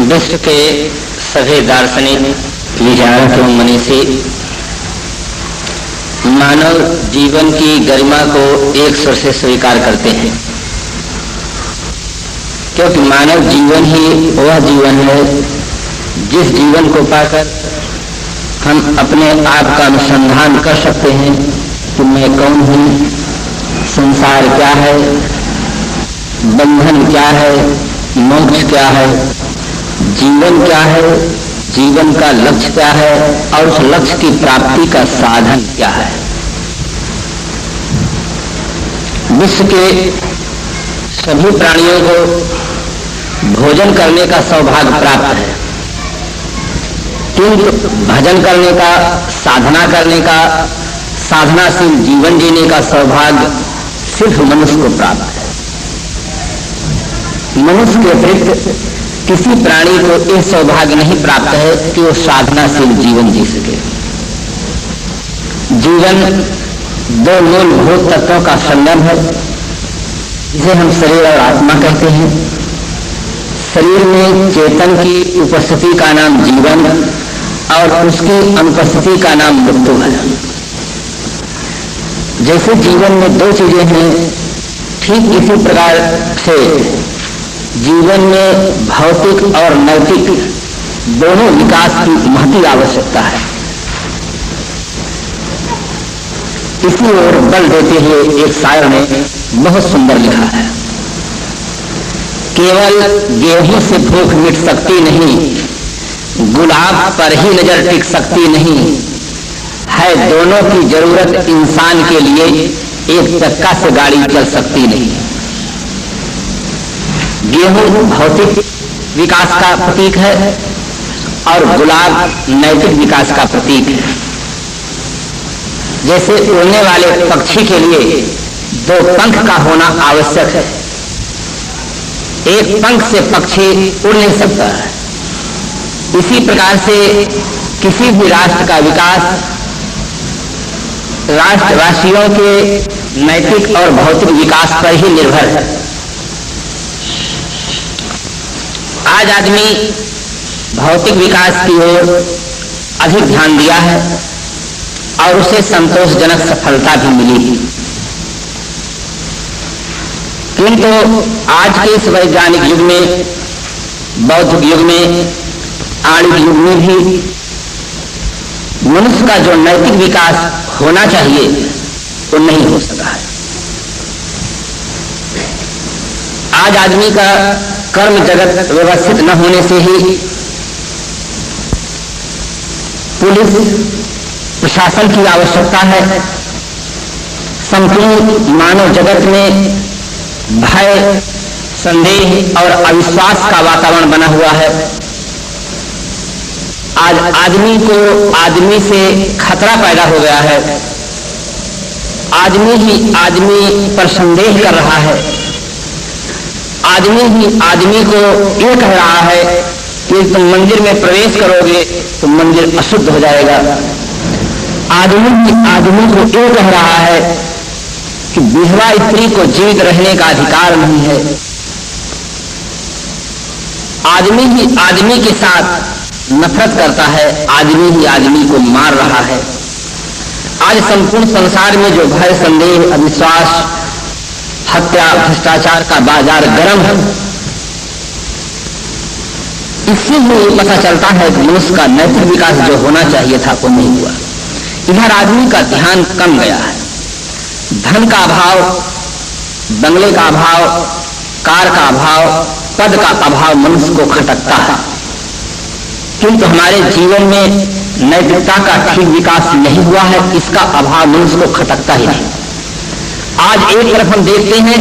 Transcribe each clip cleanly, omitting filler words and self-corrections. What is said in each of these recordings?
विश्व के सभी दार्शनिक विचारक एवं मनीषी मानव जीवन की गरिमा को एक स्वर से स्वीकार करते हैं, क्योंकि मानव जीवन ही वह जीवन है जिस जीवन को पाकर हम अपने आप का अनुसंधान कर सकते हैं कि मैं कौन हूँ, संसार क्या है, बंधन क्या है, मोक्ष क्या है, जीवन क्या है, जीवन का लक्ष्य क्या है और उस लक्ष्य की प्राप्ति का साधन क्या है। विश्व के सभी प्राणियों को भोजन करने का सौभाग्य प्राप्त है, किंतु भजन करने का, साधना करने का, साधनाशील जीवन जीने का सौभाग्य सिर्फ मनुष्य को प्राप्त है। मनुष्य के अतिरिक्त किसी प्राणी को यह सौभाग्य नहीं प्राप्त है कि वो साधनाशील जीवन जी सके। जीवन दो मूलभूत तत्वों का संगम है, जिसे हम शरीर और आत्मा कहते हैं। शरीर में चेतन की उपस्थिति का नाम जीवन और उसकी अनुपस्थिति का नाम मृत्यु है। जैसे जीवन में दो चीजें हैं, ठीक इसी प्रकार से जीवन में भौतिक और नैतिक दोनों विकास की महती आवश्यकता है। इसी ओर बल देते हुए एक शायर ने बहुत सुंदर लिखा है, केवल गेहूं से भूख मिट सकती नहीं, गुलाब पर ही नजर टिक सकती नहीं है, दोनों की जरूरत इंसान के लिए, एक चक्का से गाड़ी चल सकती नहीं। गेहूं भौतिक विकास का प्रतीक है और गुलाब नैतिक विकास का प्रतीक है। जैसे उड़ने वाले पक्षी के लिए दो पंख का होना आवश्यक है, एक पंख से पक्षी उड़ नहीं सकता है। इसी प्रकार से किसी भी राष्ट्र का विकास राष्ट्रवासियों के नैतिक और भौतिक विकास पर ही निर्भर है। आज आदमी भौतिक विकास की ओर अधिक ध्यान दिया है और उसे संतोषजनक सफलता भी मिली है, किंतु आज के इस वैज्ञानिक युग में, बौद्धिक युग में, आणविक युग में भी मनुष्य का जो नैतिक विकास होना चाहिए वो नहीं हो सका है। आज आदमी का कर्म जगत व्यवस्थित न होने से ही पुलिस प्रशासन की आवश्यकता है। संपूर्ण मानव जगत में भय, संदेह और अविश्वास का वातावरण बना हुआ है। आज आदमी को आदमी से खतरा पैदा हो गया है, आदमी ही आदमी पर संदेह कर रहा है, आदमी ही आदमी को ये कह रहा है कि तुम मंदिर में प्रवेश करोगे तो मंदिर अशुद्ध हो जाएगा। आदमी ही आदमी को ये कह रहा है कि विधवा स्त्री को जीवित रहने का अधिकार नहीं है। आदमी ही आदमी के साथ नफरत करता है, आदमी ही आदमी को मार रहा है। आज संपूर्ण संसार में जो भय, संदेह, अविश्वास, हत्या, भ्रष्टाचार का बाजार गर्म है, इससे ही पता चलता है कि मनुष्य का नैतिक विकास जो होना चाहिए था वो नहीं हुआ। इधर आदमी का ध्यान कम गया है। धन का अभाव, बंगले का अभाव, कार का अभाव, पद का अभाव मनुष्य को खटकता है, किंतु हमारे जीवन में नैतिकता का ठीक विकास नहीं हुआ है, इसका अभाव मनुष्य को खटकता ही नहीं। आज एक तरफ हम देखते हैं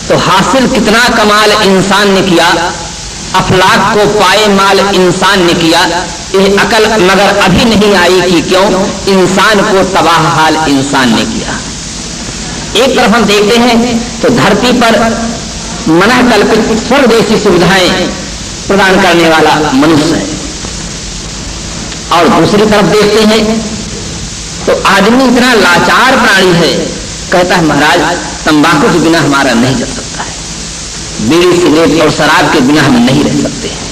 तो हासिल कितना कमाल इंसान ने किया, अफलाक को पाए माल इंसान ने किया, यह अकल मगर अभी नहीं आई कि क्यों इंसान को तबाह हाल इंसान ने किया। एक तरफ हम देखते हैं तो धरती पर मना कल्पित स्वर्ग जैसी सुविधाएं प्रदान करने वाला मनुष्य है, और दूसरी तरफ देखते हैं तो आदमी इतना लाचार प्राणी है, कहता है महाराज तंबाकू के बिना हमारा नहीं चल सकता है, बीड़ी सिगरेट और शराब के बिना हम नहीं रह सकते हैं।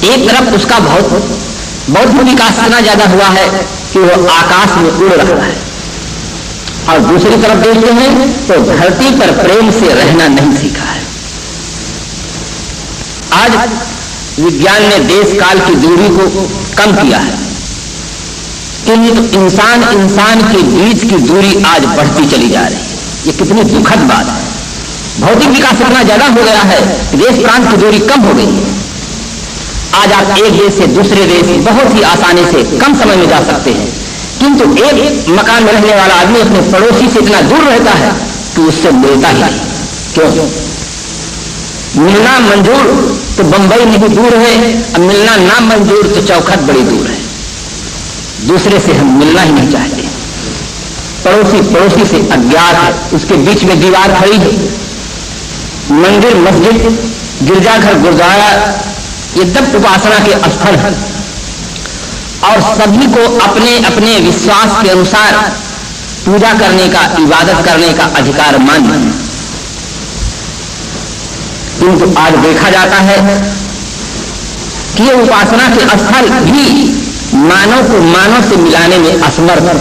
एक तरफ उसका बौद्ध विकास इतना ज्यादा हुआ है कि वो आकाश में उड़ रहा है, और दूसरी तरफ देखते हैं तो धरती पर प्रेम से रहना नहीं सीखा है। आज विज्ञान ने देश काल की दूरी को कम किया है, किंतु इंसान के बीच की दूरी आज बढ़ती चली जा रही है। ये कितनी दुखद बात है। भौतिक विकास इतना ज्यादा हो गया है कि देश प्रांत की दूरी कम हो गई है। आज आप एक देश से दूसरे देश बहुत ही आसानी से कम समय में जा सकते हैं, किंतु एक मकान में रहने वाला आदमी अपने पड़ोसी से इतना दूर रहता है कि उससे मिलता ही नहीं। क्यों? मिलना मंजूर तो बंबई नहीं दूर है, अब मिलना ना मंजूर तो चौखट बड़ी दूर है। दूसरे से हम मिलना ही नहीं चाहते। पड़ोसी से अज्ञात है, उसके बीच में दीवार खड़ी है। मंदिर, मस्जिद, गिरजाघर, गुरुद्वारा ये सब उपासना के स्थल हैं, और सभी को अपने अपने विश्वास के अनुसार पूजा करने का, इबादत करने का अधिकार मान्य है। किंतु आज देखा जाता है कि ये उपासना के स्थल भी मानव को मानव से मिलाने में असमर्थ है।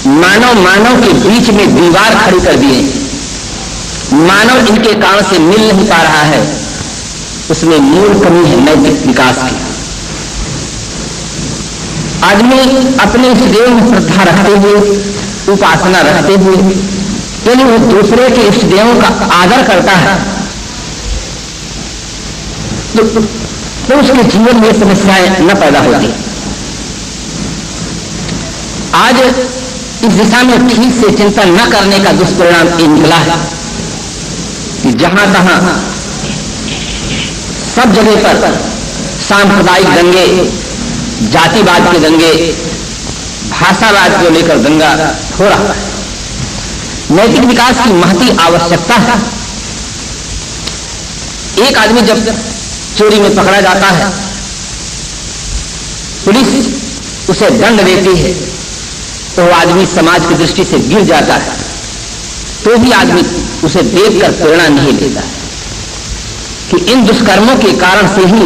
मानव के बीच में दीवार खड़ी कर दिए। मानव इनके कारण से मिल नहीं पा रहा है। उसमें मूल कमी है नैतिक विकास की। आदमी अपने इष्ट देव में श्रद्धा रखते हुए, उपासना रखते हुए, यदि वो दूसरे के इष्ट देवों का आदर करता है तो उसके जीवन में समस्याएं न पैदा होती। आज इस दिशा में ठीक से चिंतन न करने का दुष्परिणाम ये निकला है कि जहां तहां सब जगह पर सांप्रदायिक दंगे, जातिवाद के दंगे, भाषावाद को लेकर दंगा हो रहा है। नैतिक विकास की महती आवश्यकता है। एक आदमी जब चोरी में पकड़ा जाता है, पुलिस उसे दंड देती है, तो वो आदमी समाज की दृष्टि से गिर जाता है, तो भी आदमी उसे देखकर प्रेरणा नहीं लेता है कि इन दुष्कर्मों के कारण से ही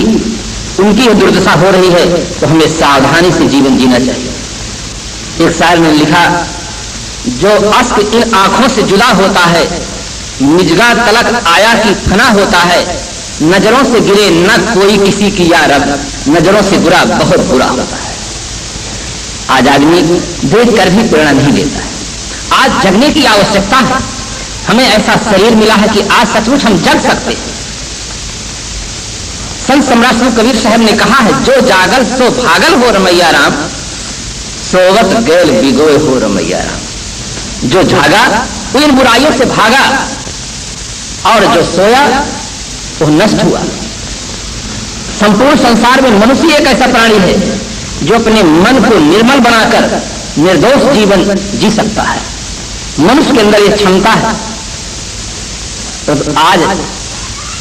उनकी दुर्दशा हो रही है, तो हमें सावधानी से जीवन जीना चाहिए। एक शायर ने लिखा, जो अश्क इन आंखों से जुदा होता है, निजगा तलक आया की फना होता है, नजरों से गिरे न कोई किसी की या रब, नजरों से बुरा बहुत बुरा होता है। आज आदमी देख कर भी प्रेरणा नहीं लेता है। आज जगने की आवश्यकता है। हमें ऐसा शरीर मिला है कि आज सचमुच हम जग सकते हैं। संत सम्राट श्री कबीर साहब ने कहा है, जो जागल सो भागल हो रमैया राम, सोवत गैल बिगोए हो रमैया राम। जो जागा वो इन बुराइयों से भागा, और जो सोया वो नष्ट हुआ। संपूर्ण संसार में मनुष्य एक ऐसा प्राणी है जो अपने मन को निर्मल बनाकर निर्दोष जीवन जी सकता है। मनुष्य के अंदर यह क्षमता है। तो आज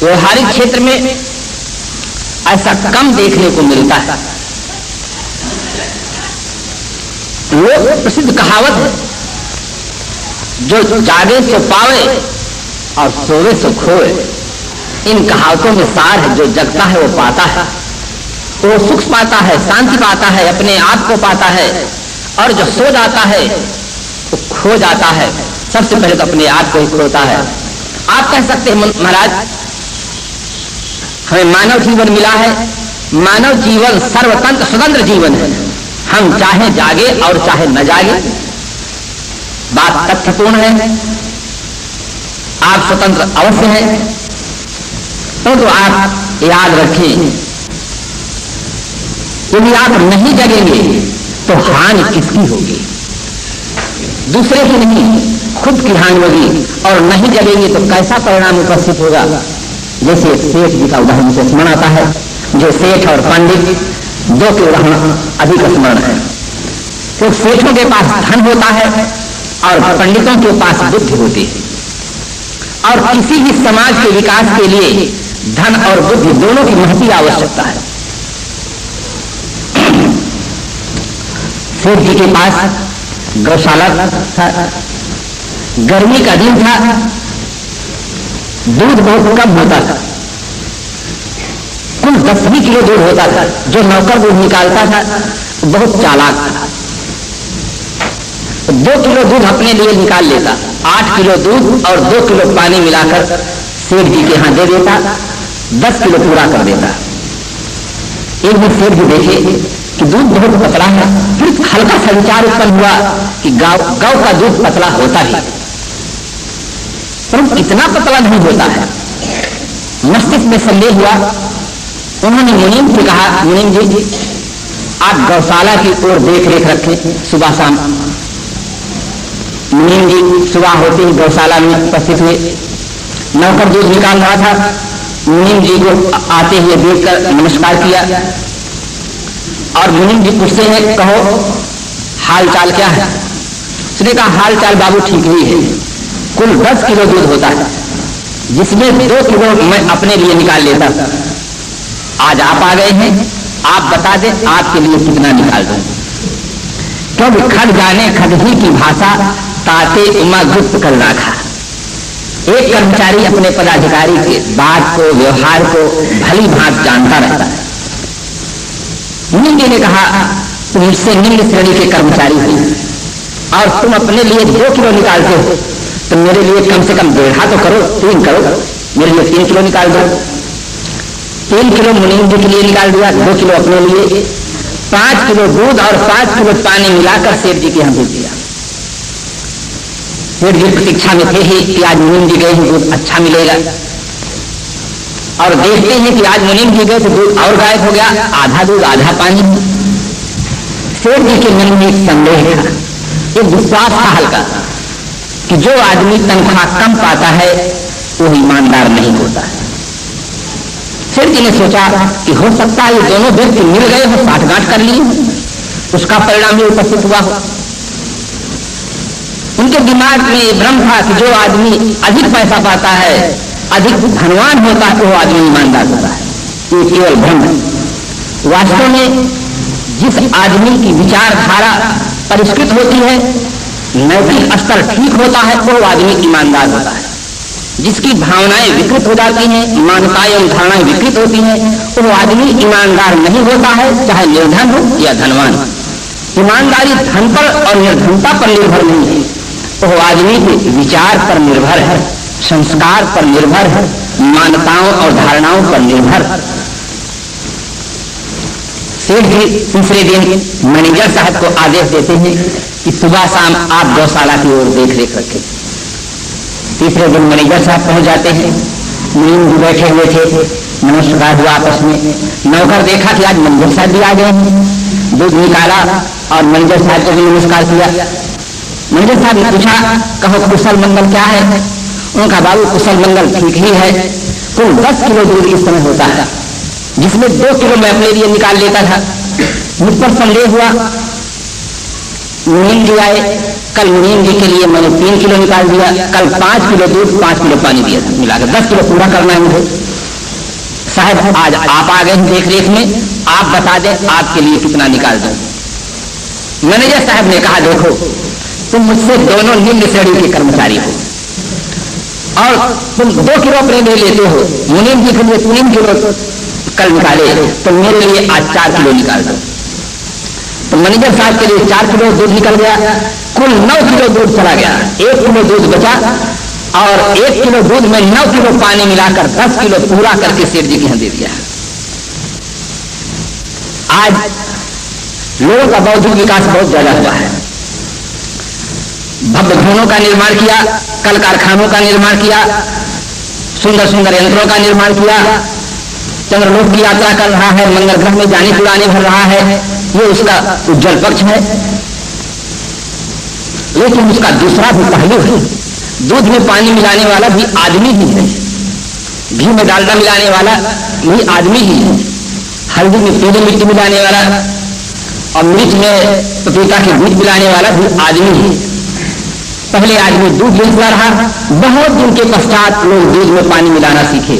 व्यवहारिक क्षेत्र में ऐसा कम देखने को मिलता है। लोक प्रसिद्ध कहावत है, जो जागे सो पावे और सोवे सो खोए। इन कहावतों में सार है, जो जगता है वो पाता है, वो सुख पाता है, शांति पाता है, अपने आप को पाता है, और जो सो जाता है वो खो जाता है। सबसे पहले तो अपने आप को ही खोता है। आप कह सकते हैं, महाराज हमें मानव जीवन मिला है, मानव जीवन सर्वतंत्र स्वतंत्र जीवन है, हम चाहे जागे और चाहे न जागे। बात तथ्यपूर्ण है, आप स्वतंत्र अवश्य हैं, तो आप याद रखें, यदि आप नहीं जगेंगे तो हानि किसकी होगी? दूसरे की नहीं, खुद की हानि होगी। और नहीं जगेंगे तो कैसा परिणाम उपस्थित होगा? जैसे एक सेठ जी का उदाहरण से स्मरण आता है, जो सेठ और पंडित दो के उदाहरण अधिक स्मरण है। तो सेठों के पास धन होता है और पंडितों के पास बुद्धि होती है। और किसी भी समाज के विकास के लिए धन और बुद्धि दोनों की महती आवश्यकता है। सेठ जी के पास गौशाला था, गर्मी का दिन था, दूध बहुत कम होता था, कुल 10 किलो दूध होता था। जो नौकर दूध निकालता था बहुत चालाक था, 2 किलो दूध अपने लिए निकाल लेता, 8 किलो दूध और 2 किलो पानी मिलाकर सेठ जी के यहाँ दे देता, 10 किलो पूरा कर देता। एक दिन सेठ जी देखे कि दूध बहुत पतला है, फिर हल्का सा विचार उत्पन्न हुआ कि गौ का दूध पतला होता ही, परंतु इतना पतला नहीं होता है। मस्तिष्क में संदेह हुआ। उन्होंने मुनीम से कहा, मुनीम जी आप गौशाला की ओर देख रेख रखें सुबह शाम। मुनीम जी सुबह होते ही गौशाला में उपस्थित हुए। नौकर दूध निकाल रहा था, मुनीम जी को आते हुए देखकर नमस्कार किया और मुनीम जी पूछते हैं, कहो हाल चाल क्या है? उसने कहा, हाल चाल बाबू ठीक ही है। कुल 10 किलो दूध होता है, जिसमें 2 किलो मैं अपने लिए निकाल लेता। आज आप आ गए हैं, आप बता दें आपके लिए कितना निकाल दूं। क्योंकि खड़ जाने खड़ही की भाषा, ताते उमा गुप्त कर रखा। एक कर्मचारी अपने पदाधिकारी के बात को, व्यवहार को भली भांति जानता रहता है। मुनीम जी ने कहा, तुम मुझसे निम्न श्रेणी के कर्मचारी हो और तुम अपने लिए 2 किलो निकालते हो, तो मेरे लिए कम से कम 1.5 तो करो, 3 करो, मेरे लिए 3 किलो निकाल दो। 3 किलो मुनीम जी के लिए निकाल दिया, 2 किलो अपने लिए, 5 किलो दूध और 5 किलो पानी मिलाकर सेठ जी के यहाँ भेज दिया। सेठ जी प्रतीक्षा में थे ही कि आज मुनीम जी गए हैं दूध अच्छा मिलेगा, और देखते हैं कि आज मुनीम जी गए तो दूध और गायब हो गया, आधा दूध आधा पानी। सेठ जी के मन में एक संदेह था, एक विश्वास था हल्का कि जो आदमी तनख्वाह कम पाता है वो ईमानदार नहीं होता है। सेठ जी ने सोचा कि हो सकता है ये दोनों व्यक्ति मिल गए हो, साठगांठ कर लिए, उसका परिणाम ये उपस्थित हुआ हो। उनके दिमाग में ये भ्रम था कि जो आदमी अधिक पैसा पाता है, अधिक धनवान होता है, वो आदमी ईमानदार होता है। ये केवल भ्रम है। वास्तव में जिस आदमी की विचारधारा परिष्कृत होती है, नैतिक स्तर ठीक होता है, वो आदमी ईमानदार होता है। जिसकी भावनाएं विकृत हो जाती हैं, मान्यताएं और धारणाएं विकृत होती हैं, वो आदमी ईमानदार नहीं होता है, चाहे निर्धन हो या धनवान। ईमानदारी धन पर और निर्धनता पर निर्भर नहीं है, वो आदमी के विचार पर निर्भर है, संस्कार पर निर्भर है, मान्यताओं और धारणाओं पर निर्भर है। सेठ जी तीसरे दिन मैनेजर साहब को आदेश देते हैं कि सुबह शाम आप गौशाला की ओर देख रेख रखें। तीसरे दिन मैनेजर साहब पहुंच जाते हैं। मुनीम जी बैठे हुए थे, नमस्कार हुआ आपस में। नौकर देखा कि आज मैनेजर साहब भी आ गए हैं, दूध निकाला और मैनेजर साहब को भी नमस्कार किया। मैनेजर साहब ने पूछा, कहो कुशल मंगल क्या है? उनका, बाबू कुशल मंगल ठीक ही है। कुल 10 किलो दूध इस समय होता है, जिसमें 2 किलो मैं अपने लिए निकाल लेता था। मुझ पर संदेह हुआ, मुनीम जी आए, कल मुनीम जी के लिए मैंने 3 किलो निकाल दिया, कल 5 किलो दूध 5 किलो पानी दिया, मिलाकर 10 किलो पूरा करना है मुझे। साहब आज आप आ गए देख रेख में, आप बता दें आपके लिए कितना निकाल दूं। मैनेजर साहब ने कहा, देखो तुम मुझसे दोनों निम्न श्रेणी के कर्मचारी हो और तुम 2 किलो अपने लिए लेते हो, मुनीम जी के लिए 3 किलो कल निकाले, तो मेरे लिए आज 4 किलो निकाल दो। तो मैनेजर साहब के लिए 4 किलो दूध निकल गया, कुल 9 किलो दूध चला गया। 1 किलो दूध बचा और 1 किलो दूध में 9 किलो पानी मिलाकर 10 किलो पूरा करके सेठ जी के यहाँ दे दिया। आज लोगों का बौद्धिक विकास बहुत ज्यादा हुआ है। भव्य भवनों का निर्माण किया, कल कारखानों का निर्माण किया, सुंदर सुंदर यंत्रों का निर्माण किया, चंद्रलोक की यात्रा कर रहा है, मंगल ग्रह में जाने पुराने भर रहा है, ये उसका उज्जवल पक्ष है। लेकिन उसका दूसरा भी पहलू है। दूध में पानी मिलाने वाला भी आदमी ही है, घी में डालडा मिलाने वाला भी आदमी ही है, हल्दी में पीली मिट्टी मिलाने वाला और मिर्च में पपीता के बीज मिलाने वाला भी आदमी ही। पहले आदमी दूध मिलता रहा, बहुत दिन के पश्चात लोग दूध में पानी मिलाना सीखे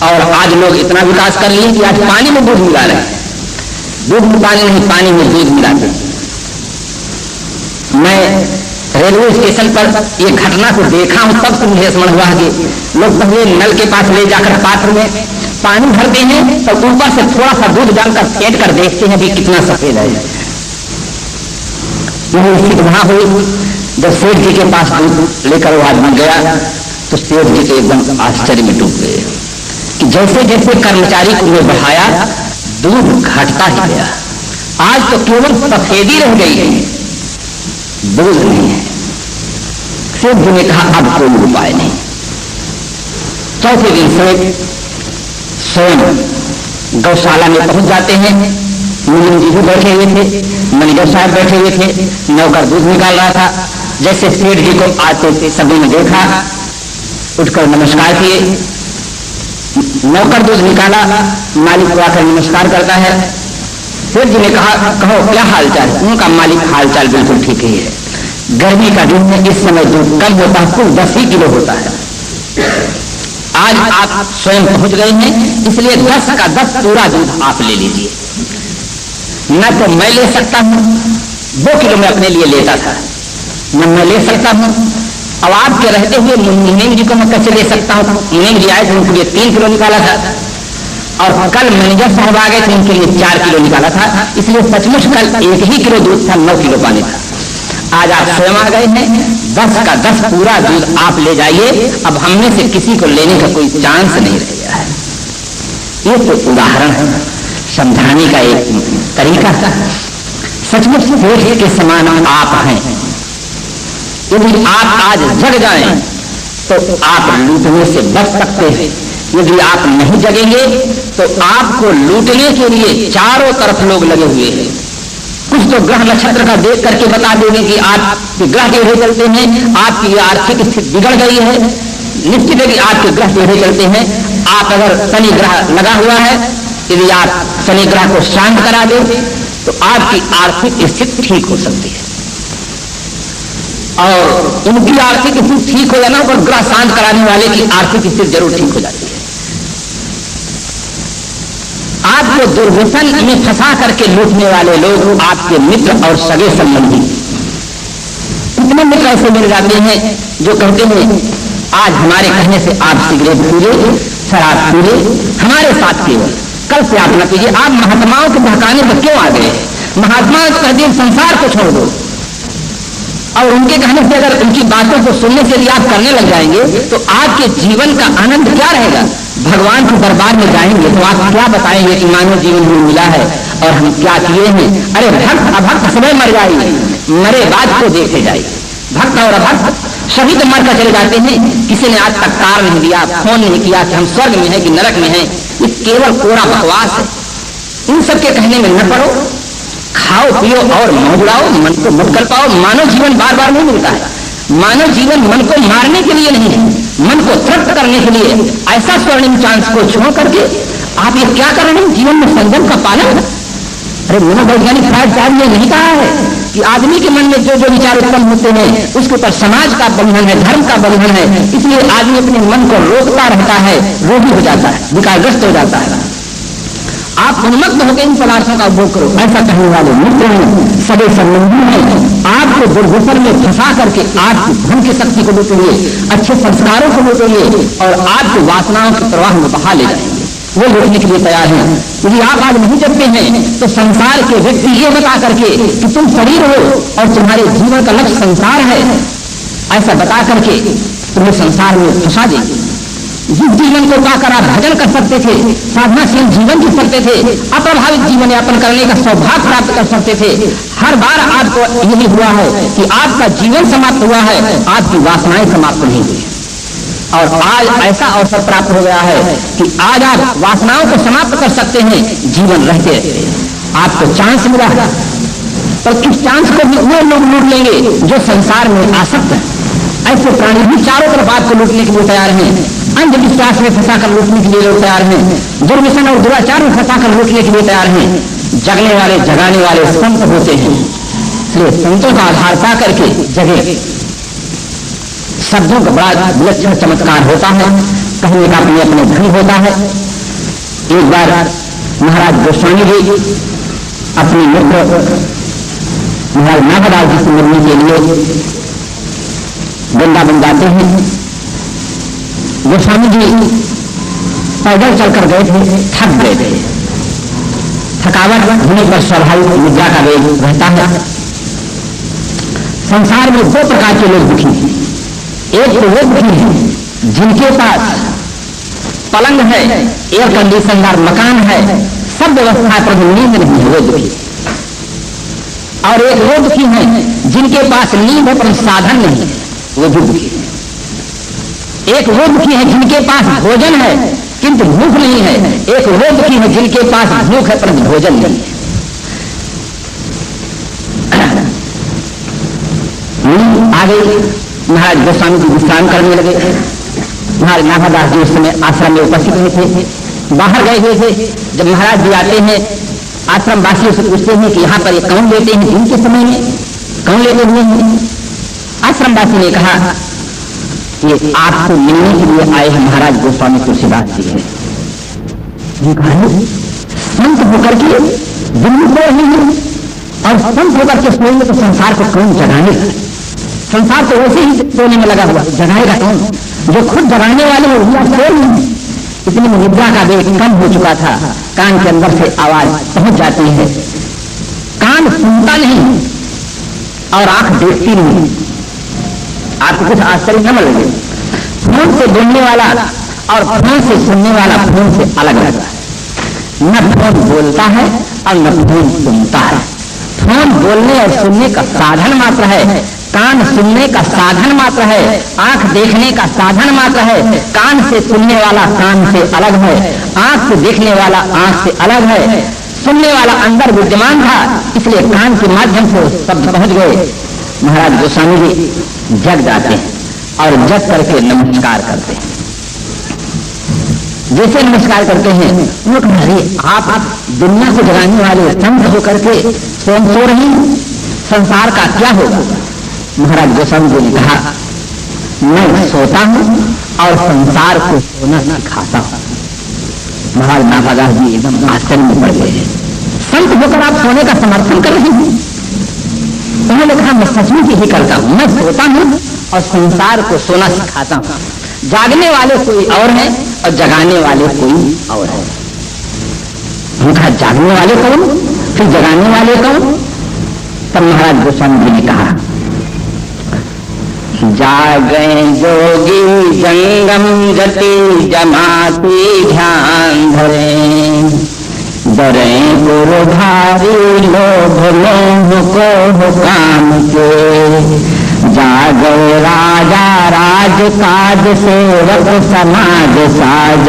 और आज लोग इतना विकास कर लिए कि आज पानी में दूध मिला रहे हैं। दूध में पानी नहीं, पानी में दूध मिलाते हैं। मैं रेलवे स्टेशन पर ये घटना को देखा हूं, तब से मुझे स्मरण हुआ कि लोग पहले नल के पास ले जाकर पात्र में पानी भरते हैं तो ऊपर से थोड़ा सा दूध डालकर फेंट कर देखते हैं भी कितना सफेद है। यही स्थिति वहां हुई। जब सेठ जी के पास दूध लेकर वो आदमी गया तो सेठ जी के एकदम आश्चर्य में डूब गए कि जैसे जैसे कर्मचारी को उन्हें बढ़ाया दूध घटता ही गया। आज तो केवल सफेदी रह गई है, दूध नहीं है। सेठ जी ने कहा अब कोई उपाय नहीं। चौथे दिन सेठ स्वयं गौशाला में पहुंच जाते हैं। मुनीम जी भी बैठे हुए थे, मैनेजर साहब बैठे हुए थे, नौकर दूध निकाल रहा था। जैसे सेठ जी को आते सभी ने देखा, उठकर नमस्कार किए। नौकर दूध निकाला, मालिक को आकर नमस्कार करता है। सेठ जी ने कहा कहो क्या हालचाल? उनका मालिक हालचाल बिल्कुल ठीक ही है। गर्मी का दिन में इस समय दूध कम होता है, कुल 10 ही किलो होता है। आज आप स्वयं पहुंच गए हैं, इसलिए 10 का 10 पूरा दूध आप ले लीजिए। न तो मैं ले सकता हूं, 2 किलो में अपने लिए लेता था, न मैं ले सकता हूं। अब आपके रहते हुए मुनीम जी को मैं कैसे ले सकता हूं? मुनीम जी आए थे, उनके लिए 3 किलो निकाला था, और कल मैनेजर साहब आ गए थे, उनके लिए 4 किलो निकाला था। इसलिए सचमुच कल 1 ही किलो दूध था, 9 किलो पानी था। आज आप स्वयं आ गए हैं, 10 का 10 पूरा दूध आप ले जाइए। अब हमने से किसी को लेने का कोई चांस नहीं रह गया है। ये तो उदाहरण है, समझाने का एक तरीका है। सचमुच सेठ के समान आप हैं। यदि आप आज जग जाएं तो आप लूटने से बच सकते हैं। यदि आप नहीं जगेंगे तो आपको लूटने के लिए चारों तरफ लोग लगे हुए हैं। कुछ तो ग्रह नक्षत्र का देख करके बता देंगे कि आपके ग्रह टेढ़े चलते हैं, आपकी आर्थिक स्थिति बिगड़ गई है। निश्चित है कि आपके ग्रह टेढ़े चलते हैं। आप अगर शनि ग्रह लगा हुआ है, यदि आप शनि ग्रह को शांत करा दें तो आपकी आर्थिक स्थिति ठीक हो सकती है। और उनकी आर्थिक स्थिति ठीक हो जाना, पर ग्रह शांत कराने वाले की आर्थिक स्थिति जरूर ठीक हो जाती है। आपको दुर्व्यसन में फंसा करके लूटने वाले लोग आपके मित्र और सगे संबंधी। कितने मित्र ऐसे मिल जाते हैं जो कहते हैं आज हमारे कहने से आप सिगरेट पीजिए, शराब पीजिए, हमारे साथ केवल, कल से आप न पीजिए। आप महात्माओं के बहकाने पर क्यों आ गए? महात्मा कह दिए संसार को छोड़ दो, और उनके कहने से अगर उनकी बातों को सुनने से यदि आप करने लग जाएंगे तो आपके जीवन का आनंद क्या रहेगा? भगवान के दरबार में जाएंगे तो आप क्या बताएंगे कि मानव जीवन हमें मिला है और हम क्या किए हैं? अरे भक्त अभक्त समय मर जाए, मरे बाद को देखे जाए। भक्त और अभक्त सभी तो मर कर चले जाते हैं। किसी ने आज तक कार नहीं दिया, फोन नहीं किया कि हम स्वर्ग में है कि नरक में है। ये केवल कोरा बकवास है। इन सबके कहने में न पड़ो, खाओ पियो और मौज उड़ाओ, मन को मत कर पाओ। मानव जीवन बार बार नहीं मिलता है। मानव जीवन मन को मारने के लिए नहीं है, मन को तृप्त करने के लिए। ऐसा स्वर्णिम चांस को छोड़ करके आप ये क्या कर रहे हैं? जीवन में संयम का पालन। अरे मनोवैज्ञानिक फ्रायड साहब ने नहीं कहा है कि आदमी के मन में जो जो विचार उत्पन्न होते हैं उसके ऊपर समाज का बंधन है, धर्म का बंधन है। इसलिए आदमी अपने मन को रोकता रहता है, रोगी हो जाता है, विकारग्रस्त हो जाता है। आप उन्मत्त होकर इन पदार्थों का उपभोग करो, ऐसा कहने वाले मित्र हैं, सगे संबंधी हैं। आपको दुर्व्यसन में फंसा करके आपकी धन की शक्ति को लूटेंगे, अच्छे संस्कारों को लूटेंगे और आपको वासनाओं के प्रवाह में बहा ले जाएंगे। वो लूटने के लिए तैयार हैं। यदि आप आज नहीं जगते हैं तो संसार के व्यक्ति ये बता करके कि तुम शरीर हो और तुम्हारे जीवन का लक्ष्य संसार है, ऐसा बता करके तुम्हें संसार में फंसा देंगे। जिस जीवन को पाकर आप भजन कर सकते थे, साधनाशील जीवन जी सकते थे, अप्रभावित जीवन यापन करने का सौभाग्य प्राप्त कर सकते थे, हर बार आपको यही हुआ है कि आपका जीवन समाप्त हुआ है, आपकी वासनाएं समाप्त नहीं हुई। और आज ऐसा अवसर प्राप्त हो गया है कि आज आप वासनाओं को समाप्त कर सकते हैं जीवन रहते रहते। आपको चांस मिला है, पर किस चांस को भी वो लोग लूट लेंगे जो संसार में आसक्त है। ऐसे प्राणी भी चारों तरफ आपको लूटने के लिए तैयार हैं। अंधविश्वास में फंसाकर लूटने के लिए लोग तैयार हैं, दुर्व्यसन और दुराचार में फंसाकर लूटने के लिए तैयार हैं। जगने वाले जगाने वाले संत होते हैं, इसलिए संतों का आधार पा करके जगे। शब्दों का बड़ा विलक्षण चमत्कार होता है, कहने का अपने अपने ढंग होता है। एक बार महाराज गोस्वामी जी अपने मित्र महाराज नागदास जी से मिलने के लिए वृंदावन जाते हैं। गोस्वामी जी पैदल चलकर गए थे, थक गए थे। थकावट होने पर स्वाभाविक निद्रा का वेग रहता है। संसार में दो प्रकार के लोग दुखी हैं। एक तो वो दुखी है जिनके पास पलंग है, एयर कंडीशनदार मकान है, सब व्यवस्था पर नींद नहीं है, वो दुखी। और एक वो दुखी है जिनके पास नींद है पर साधन नहीं है, वो भी दुखी है। एक वो दुखी है जिनके पास भोजन है किंतु भूख नहीं है, एक वो दुखी है जिनके पास भूख है पर भोजन नहीं है। आ गई, महाराज गोस्वामी जी विश्राम करने लगे। महाराज नाभादास जी उस समय आश्रम में उपस्थित हुए थे, बाहर गए हुए थे। जब महाराज जी आते हैं, आश्रम वासियों से पूछते हैं कि यहाँ पर ये कौन लेते हैं, दिन के समय में कौन लेते हुए हैं? आश्रम वासी ने कहा ये आपको मिलने के लिए आए हैं महाराज गोस्वामी तुलसीदास जी हैं। संत होकर के दिन में सो रहे हैं और संत होकर के सोएंगे तो संसार को कौन जगाएगा? संसार तो वैसे ही सोने में लगा हुआ, जगाएगा कौन? जो खुद जगाने वाले हैं वो सो नहीं। इतनी निद्रा का वेग कम हो चुका था, कान के अंदर से आवाज पहुंच जाती है, कान सुनता नहीं और आंख देखती नहीं। आपको कुछ आश्चर्य न लगे, फोन से बोलने वाला और फोन से सुनने वाला फोन से अलग रहता है। न फोन बोलता है और न फोन सुनता है। फोन बोलने और सुनने का साधन मात्र है, कान सुनने का साधन मात्र है, आंख देखने का साधन मात्र है। कान से सुनने वाला कान से अलग है, आंख से देखने वाला आंख से अलग है। सुनने वाला अंदर विद्यमान था, इसलिए कान के माध्यम से शब्द पहुंच गए। महाराज गोस्वामी जी जग जाते हैं और जग करके नमस्कार करते हैं। जैसे नमस्कार करते हैं वो कहा, आप दुनिया को जगाने वाले संत होकर के स्वयं सो रहे हैं, संसार का क्या होगा? महाराज गोस्वामी जी ने कहा, मैं सोता हूं और संसार को सोना सिखाता हूं। महाराज नाभादास जी एकदम आश्चर्य में पड़ गए। संत होकर आप सोने का समर्थन कर रहे हैं? उन्होंने कहा, मैं सचमुच यही करता हूं, मैं सोता हूं और संसार को सोना सिखाता हूं। जागने वाले कोई और है और जगाने वाले कोई और है। उनका जागने वाले कौन, फिर जगाने वाले कौन? तब महाराज गोस्वामी जी ने कहा, जागे जोगी जंगम जति जमाती ध्यान धरे, डरे गुरु भारी लोभ मोह को काम के, जागे राजा राज काज सेवक समाज साज,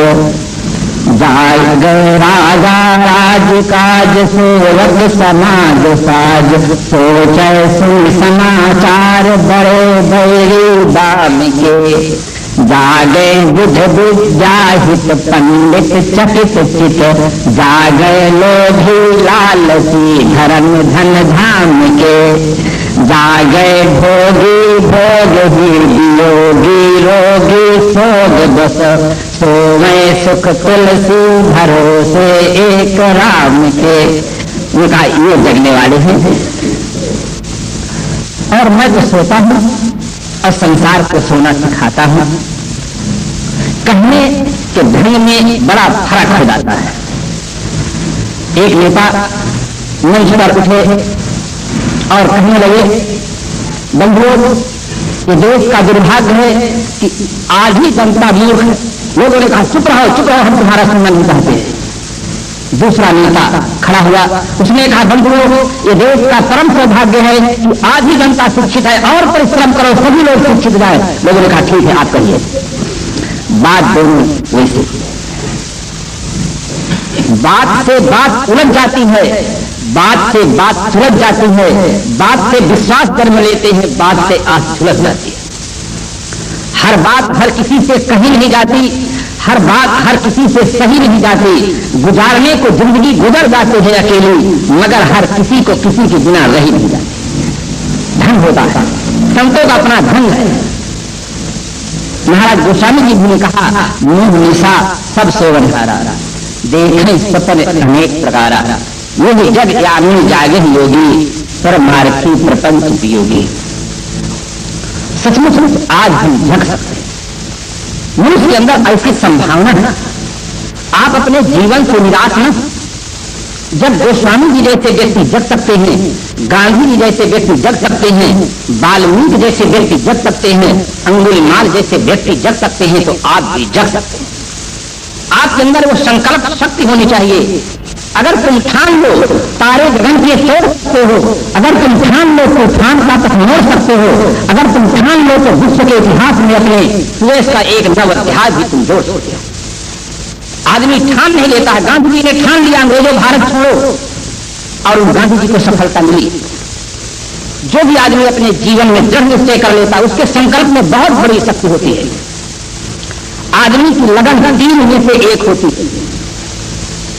जागे राजा राज काज सेवक समाज साज, सोचे सुन समाचार बड़े बैरी दाम के, जागे बुध विद्या हित पंडित चकित चित, जागे लोभी लालची धर्म धन धाम के, जागे भोगी भोग ही वियोगी रोगी सोग बस, सोवे सुख तुलसी भरोसे एक राम के। उनका ये जगने वाले हैं और मैं तो सोता हूं और संसार को सोना सिखाता हूं। कहने के ढंग में बड़ा फर्क हो जाता है। एक नेता मंच पर उठे और कहने लगे, बंधुओं, ये देश का दुर्भाग्य है कि आधी जनता मूर्ख है। लोगों ने कहा, चुप रहो, हम तुम्हारा सुनना नहीं चाहते। दूसरा नेता खड़ा हुआ, उसने कहा, बंधुओं, ये देश का परम सौभाग्य है कि आधी जनता शिक्षित है और परिश्रम करो, सभी लोग शिक्षित जाए। लोगों ने कहा, ठीक है, आप कहिए। बात दोनों वैसे, बात से बात उलझ जाती है, बात से बात सुलझ जाती है, बात से विश्वास जन्म लेते हैं, बात से आस सुलझ जाती है। हर बात हर किसी से कही नहीं जाती, हर बात हर किसी से सही नहीं जाती। गुजारने को जिंदगी गुजर जाते हैं अकेली, मगर हर किसी को किसी के बिना रही नहीं जाती। धन होता है, संतों का अपना धन है। महाराज गोस्वामी जी ने कहा, मुंह निशा सब सोवन हारा, देखे सपन अनेक प्रकारा, योगी जग यामी जागे योगी, परमार्थी प्रपंच उपयोगी। सचमुच आज हम जग सकते हैं। मनुष्य के अंदर ऐसी संभावना है आप अपने जीवन से निराश न। जब गोस्वामी जी जैसे व्यक्ति जग सकते हैं, गांधी जी जैसे व्यक्ति जग सकते हैं, वाल्मीकि जैसे व्यक्ति जग सकते हैं, अंगुलीमाल जैसे व्यक्ति जग सकते हैं, तो आप भी जग सकते हैं। आपके अंदर वो संकल्प शक्ति होनी चाहिए। अगर तुम ठान लो तारे गगन के तोड़ सकते हो, अगर तुम ठान लो तो ठान का तक मोड़ सकते हो, अगर तुम ठान लो तो विश्व के इतिहास में अपने सुरेश का एक नव इतिहास भी तुम जोड़ सकते हो। आदमी ठान नहीं लेता है। गांधी जी ने ठान लिया अंग्रेजों भारत छोड़ो, और उन गांधी जी को सफलता मिली। जो भी आदमी अपने जीवन में दृढ़ निश्चय कर लेता है, उसके संकल्प में बहुत बड़ी शक्ति होती है। आदमी की लगन 3 में से एक होती है,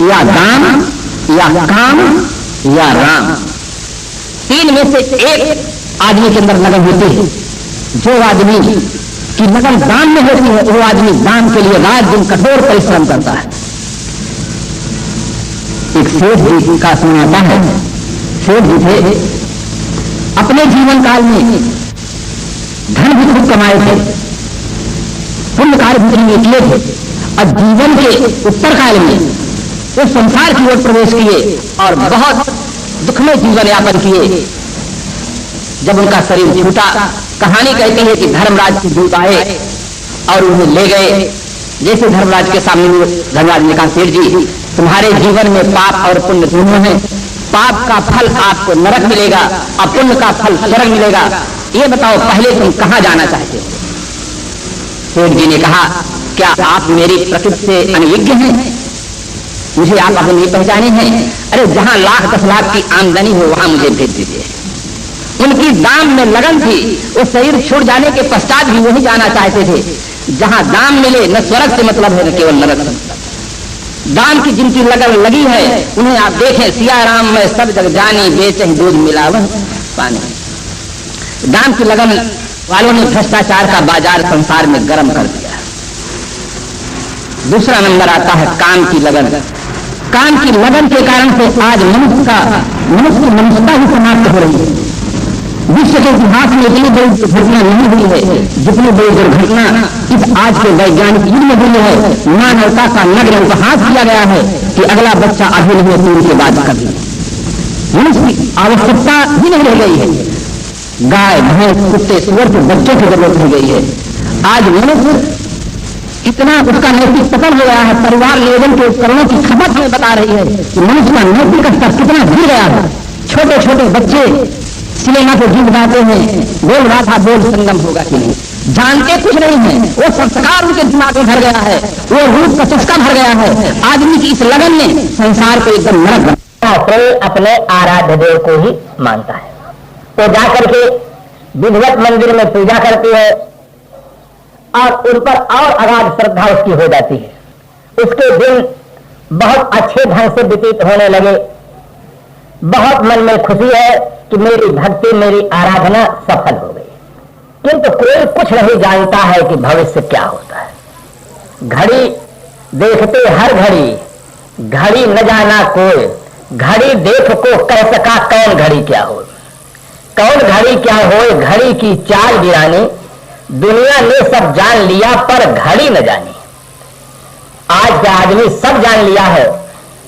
या दाम, या काम, या राम। 3 में से एक आदमी के अंदर लगन होती है। जो आदमी की लगन दान में होती है, वो आदमी दान के लिए रात दिन कठोर परिश्रम करता है। एक सेठ जी का सुनाता है। सेठ जी थे, अपने जीवन काल में धन भी खूब कमाए थे, पुण्य कार्य भी किए थे, और जीवन के उत्तर काल में वो संसार की ओर प्रवेश किए और बहुत दुखमय जीवन यापन किए। जब उनका शरीर छूटा, कहानी कहती है कि धर्मराज के दूत आए और उन्हें ले गए। जैसे धर्मराज के सामने धर्मराज ने कहा, सेठ जी तुम्हारे जीवन में पाप और पुण्य दोनों है। पाप का फल आपको नरक मिलेगा और पुण्य का फल स्वर्ग मिलेगा। ये बताओ पहले तुम कहां जाना चाहते हो? सेठ जी ने कहा, क्या आप मेरी प्रकृति से अनभिज्ञ हैं? मुझे आप अभी नहीं पहचाने हैं? अरे जहां लाख 10 लाख की आमदनी हो वहां मुझे भेज दीजिए। उनकी दाम में लगन थी। वो शरीर छोड़ जाने के पश्चात भी वही जाना चाहते थे। जहां दाम मिले, न स्वर्ग से मतलब है न केवल नरक से। दाम की जिनकी लगन लगी है, उन्हें आप देखें, सिया राम में सब जग जानी, बेचे दूध मिलावन पानी। दाम की लगन वालों ने भ्रष्टाचार का बाजार संसार में गर्म कर दिया। दूसरा नंबर आता है काम की लगन। काम की लगन के कारण से आज मनुष्य मनुष्यता ही समाप्त हो रही है। विश्व के इतिहास में इतनी बड़ी दुर्घटना नहीं हुई है जितनी बड़ी दुर्घटना इस आज के वैज्ञानिक युग में हुई है। मानवता का नग्न उपहास किया गया है कि अगला बच्चा अभी नहीं है, उनके बाद कभी। मनुष्य की आवश्यकता ही नहीं रह गई है। गाय भैंस कुत्ते सूअर के बच्चों की जरूरत हो गई है। आज मनुष्य इतना उसका नैतिक पतन हो गया है। परिवार नियोजन के उपकरणों की खपत हमें बता रही है कि मनुष्य का नैतिक स्तर कितना गिर गया है। छोटे छोटे बच्चे सिनेमा के गीत गाते हैं, बोल रहा था बोल संगम होगा कि नहीं, जानते कुछ नहीं है। वो संस्कार उनके दिमाग में भर गया है, वो रूप का चस्का भर गया है। आदमी की इस लगन ने संसार को एकदम नरक बना। कोई अपने आराध्य देव को ही मानता है तो जाकर के विधिवत मंदिर में पूजा करती है और उन पर और अगाध श्रद्धा उसकी हो जाती है। उसके दिन बहुत अच्छे ढंग से व्यतीत होने लगे। बहुत मन में खुशी है कि मेरी भक्ति, मेरी आराधना सफल हो गई। किंतु कोई कुछ नहीं जानता है कि भविष्य क्या होता है। घड़ी देखते हर घड़ी, घड़ी न जाना कोई, घड़ी देख को कह सका कौन घड़ी क्या हो। कौन घड़ी क्या हो, घड़ी की चाल गिरानी, दुनिया ने सब जान लिया पर घड़ी न जानी। आज का आदमी सब जान लिया है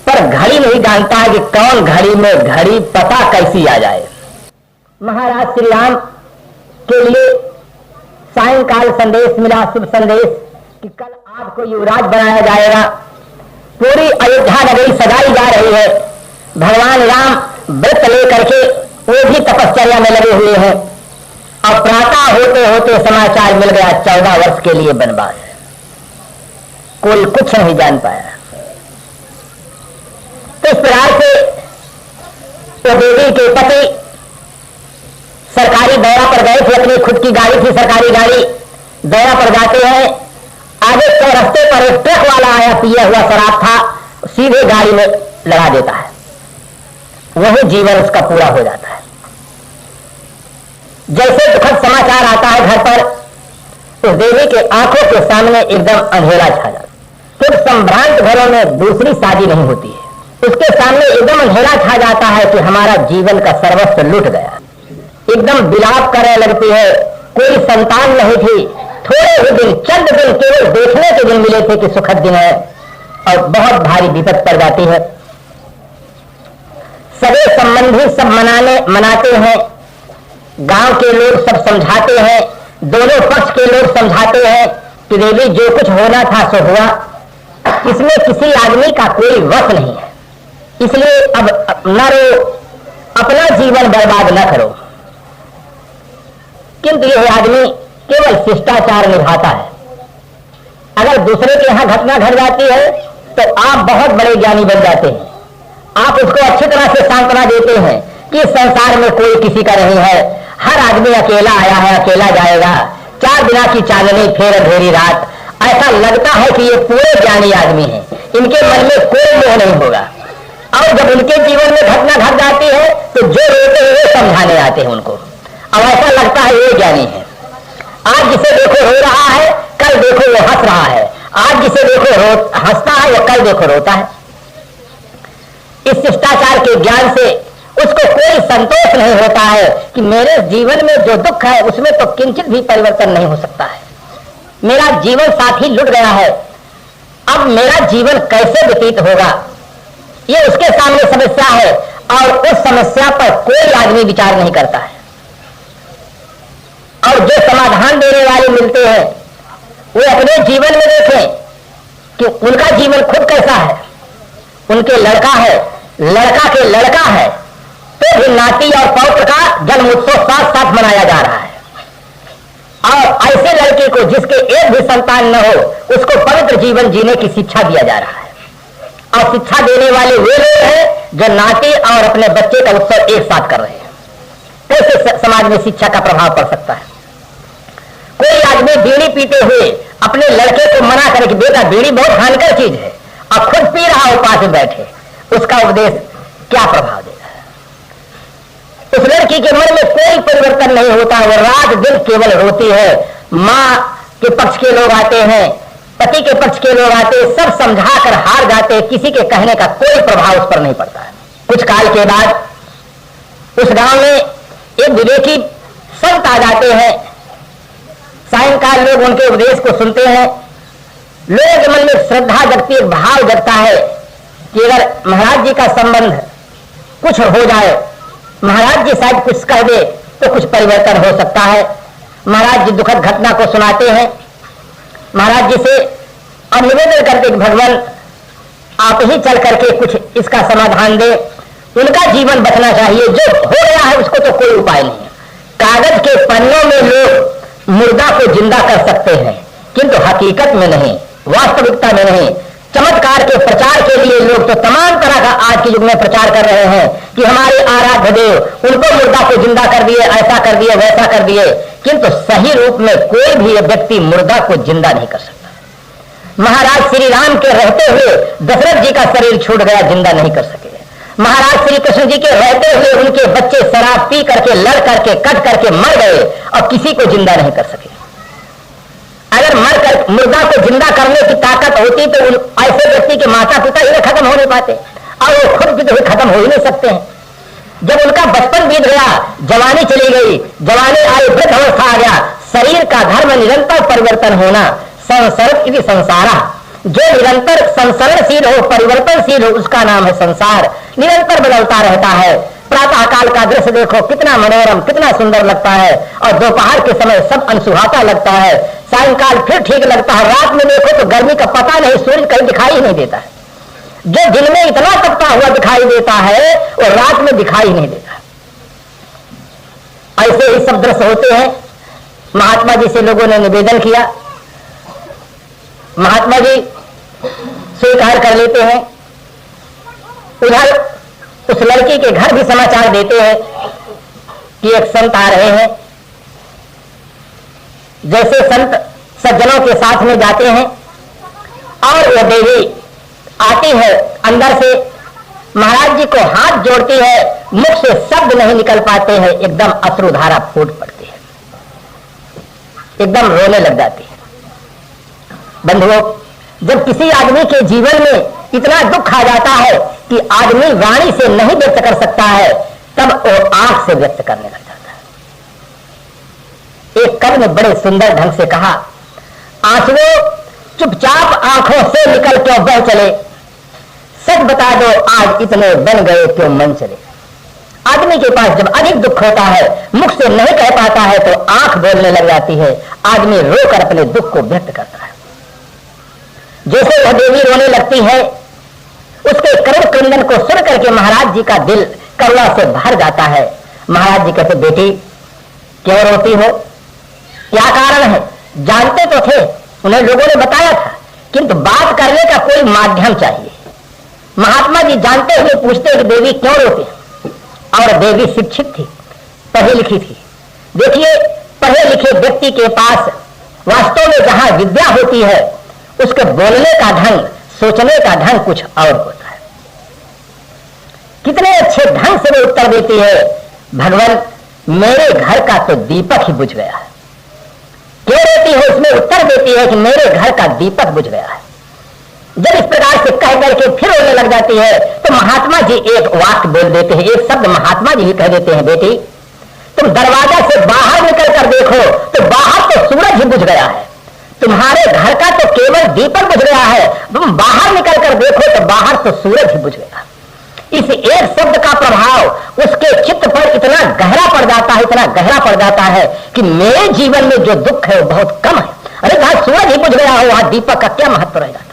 पर घड़ी नहीं जानता है कि कौन घड़ी में घड़ी पता कैसी आ जाए। महाराज श्री राम के लिए सायंकाल संदेश मिला, शुभ संदेश कि कल आपको युवराज बनाया जाएगा। पूरी अयोध्या नगरी सजाई जा रही है। भगवान राम व्रत लेकर के वो भी तपश्चर्या में लगे हुए हैं और प्रातः होते होते समाचार मिल गया 14 वर्ष के लिए वनवास। कोई कुछ नहीं जान पाया। तो इस प्रकार से तो देवी के पति सरकारी दौरा पर गए थे, अपनी खुद की गाड़ी थी, सरकारी गाड़ी। दौरा पर जाते हैं, आगे के रास्ते पर एक ट्रक वाला आया, पिया हुआ शराब था, सीधे गाड़ी में लगा देता है। वही जीवन उसका पूरा हो जाता है। जैसे दुखद समाचार आता है घर पर, उस देवी के आंखों के सामने एकदम अंधेरा छा जाता है। फिर संभ्रांत घरों में दूसरी शादी नहीं होती है। उसके सामने एकदम अंधेरा छा जाता है कि हमारा जीवन का सर्वस्व लुट गया। एकदम विलाप करने लगती है। कोई संतान नहीं थी। थोड़े ही दिन, चंद दिन केवल देखने के दिन मिले थे कि सुखद दिन है। और बहुत भारी विपद पड़ जाती है। सगे संबंधी सब मनाते हैं, गांव के लोग सब समझाते हैं, दोनों पक्ष के लोग समझाते हैं कि देवी जो कुछ होना था सो हुआ, इसमें किसी आदमी का कोई वश नहीं है, इसलिए अब न रो, अपना जीवन बर्बाद न करो। किंतु यह आदमी केवल शिष्टाचार निभाता है। अगर दूसरे के यहां घटना घट जाती है तो आप बहुत बड़े ज्ञानी बन जाते हैं। आप उसको अच्छी तरह से सांत्वना देते हैं कि संसार में कोई किसी का नहीं है, हर आदमी अकेला आया है, अकेला जाएगा, 4 दिना की चांदनी फिर अंधेरी रात। ऐसा लगता है कि ये पूरे ज्ञानी आदमी हैं, इनके मन में कोई मोह नहीं होगा। और जब उनके जीवन में घटना घट जाती है तो जो रोते हैं वो समझाने आते हैं उनको। अब ऐसा लगता है ये ज्ञानी है। आज जिसे देखो रो रहा है, कल देखो वो हंस रहा है, आज जिसे देखो हंसता है वो कल देखो रोता है। इस शिष्टाचार के ज्ञान से उसको कोई संतोष नहीं होता है कि मेरे जीवन में जो दुख है उसमें तो किंचित भी परिवर्तन नहीं हो सकता है। मेरा जीवन साथी लुट गया है, अब मेरा जीवन कैसे व्यतीत होगा, ये उसके सामने समस्या है और उस समस्या पर कोई आदमी विचार नहीं करता है। और जो समाधान देने वाले मिलते हैं वे अपने जीवन में देखें कि उनका जीवन खुद कैसा है। उनके लड़का है, लड़का के लड़का है, तो भी नाती और पौत्र का जन्म उत्सव साथ साथ मनाया जा रहा है। और ऐसे लड़के को जिसके एक भी संतान न हो उसको पवित्र जीवन जीने की शिक्षा दिया जा रहा है। और शिक्षा देने वाले वे लोग हैं जो नाती और अपने बच्चे का उत्सव एक साथ कर रहे हैं। कैसे समाज में शिक्षा का प्रभाव पड़ सकता है। कोई आदमी बीड़ी पीते हुए अपने लड़के को मना करे कि बेटा बीड़ी बहुत हानिकर चीज है, और खुद पी रहा हो पास में बैठे, उसका उपदेश क्या प्रभाव देगा। उस लड़की के मन में कोई परिवर्तन नहीं होता, वो रात दिन केवल रोती है। माँ के पक्ष के लोग आते हैं, पति के पक्ष के लोग आते हैं, सब समझा कर हार जाते हैं, किसी के कहने का कोई प्रभाव उस पर नहीं पड़ता है। कुछ काल के बाद उस गांव में एक विवेकी संत आ जाते हैं। सायंकाल लोग उनके उपदेश को सुनते हैं। लोगों के मन में श्रद्धा जगती है, भाव जगता है कि अगर महाराज जी का संबंध कुछ हो जाए, महाराज जी शायद कुछ कह दे तो कुछ परिवर्तन हो सकता है। महाराज जी दुखद घटना को सुनाते हैं। महाराज जी से और निवेदन करते कि भगवान आप ही चल करके कुछ इसका समाधान दे, उनका जीवन बचना चाहिए, जो हो गया है उसको तो कोई उपाय नहीं है। कागज के पन्नों में लोग मुर्दा को जिंदा कर सकते हैं, किंतु हकीकत में नहीं, वास्तविकता में नहीं। चमत्कार के प्रचार के लिए लोग तो तमाम तरह का आज के युग में प्रचार कर रहे हैं कि हमारे आराध्य देव, उनको मुर्दा को जिंदा कर दिए, ऐसा कर दिए, वैसा कर दिए, किंतु सही रूप में कोई भी व्यक्ति मुर्दा को जिंदा नहीं कर सकता। महाराज श्री राम के रहते हुए दशरथ जी का शरीर छूट गया, जिंदा नहीं कर सके। महाराज श्री कृष्ण जी के रहते हुए उनके बच्चे शराब पी करके, लड़ करके, कट करके मर गए और किसी को जिंदा नहीं कर सके। अगर मर कर मुर्दा को जिंदा करने की ताकत होती तो ऐसे व्यक्ति के माता पिता ही खत्म हो नहीं पाते, और वो खुद भी तो खत्म हो ही नहीं सकते हैं। जब उनका बचपन बीत गया, जवानी चली गई, जवानी आई, वृद्ध अवस्था आ गया, शरीर का धर्म निरंतर परिवर्तन होना, संसर्ग इति संसारा। जो निरंतर संसरणशील हो, परिवर्तनशील हो, उसका नाम है संसार। निरंतर बदलता रहता है। प्रातः काल का दृश्य देखो, कितना मनोरम, कितना सुंदर लगता है, और दोपहर के समय सब अनसुहाता लगता है। सायंकाल फिर ठीक लगता है। रात में देखो तो गर्मी का पता नहीं, सूर्य कहीं दिखाई ही नहीं देता है। जो दिन में इतना तपता हुआ दिखाई देता है वो रात में दिखाई नहीं देता। ऐसे ही सब दृश्य होते हैं। महात्मा जी से लोगों ने निवेदन किया, महात्मा जी स्वीकार कर लेते हैं। उधर उस लड़की के घर भी समाचार देते हैं कि एक संत आ रहे हैं। जैसे संत सज्जनों के साथ में जाते हैं और वह देवी आती है, अंदर से महाराज जी को हाथ जोड़ती है, मुख से शब्द नहीं निकल पाते हैं, एकदम अश्रुधारा फूट पड़ती है, एकदम रोने लग जाती है। बंधुओं, जब किसी आदमी के जीवन में इतना दुख आ जाता है कि आदमी वाणी से नहीं व्यक्त कर सकता है, तब वो आंख से व्यक्त करने लग जाता है। एक कवि ने बड़े सुंदर ढंग से कहा, आंसुओं चुपचाप आंखों से निकल क्यों बह चले, सच बता दो आज इतने बन गए क्यों मन चले। आदमी के पास जब अधिक दुख होता है, मुख से नहीं कह पाता है तो आंख बोलने लग जाती है, आदमी रोकर अपने दुख को व्यक्त करता है। जैसे वह देवी रोने लगती है, उसके करुण क्रंदन को सुन करके महाराज जी का दिल करुणा से भर जाता है। महाराज जी कहते, बेटी क्यों रोती हो, क्या कारण है? जानते तो थे, उन्हें लोगों ने बताया था, किंतु बात करने का कोई माध्यम चाहिए। महात्मा जी जानते हुए पूछते कि देवी क्यों रोती? और देवी शिक्षित थी, पढ़ी लिखी थी। देखिए, पढ़े लिखे व्यक्ति के पास वास्तव में जहां विद्या होती है, उसके बोलने का ढंग, सोचने का ढंग कुछ और होता है। कितने अच्छे ढंग से वो उत्तर देती है, भगवान मेरे घर का तो दीपक ही बुझ गया है। क्यों रोती है? उसमें उत्तर देती है कि मेरे घर का दीपक बुझ गया है। जब इस प्रकार से कह करके फिर रोने लग जाती है तो महात्मा जी एक वाक्य बोल देते हैं, एक शब्द महात्मा जी भी कह देते हैं, बेटी तुम दरवाजा से बाहर निकल कर देखो तो बाहर तो सूरज ही बुझ गया है, तुम्हारे घर का तो केवल दीपक बुझ गया है, तुम बाहर निकल कर देखो तो बाहर तो सूरज ही बुझ गया। इस एक शब्द का प्रभाव उसके चित्त पर इतना गहरा पड़ जाता है, इतना गहरा पड़ जाता है कि मेरे जीवन में जो दुख है वो बहुत कम है। अरे जहां सूरज ही बुझ गया हो वहां दीपक का क्या महत्व रह जाता है।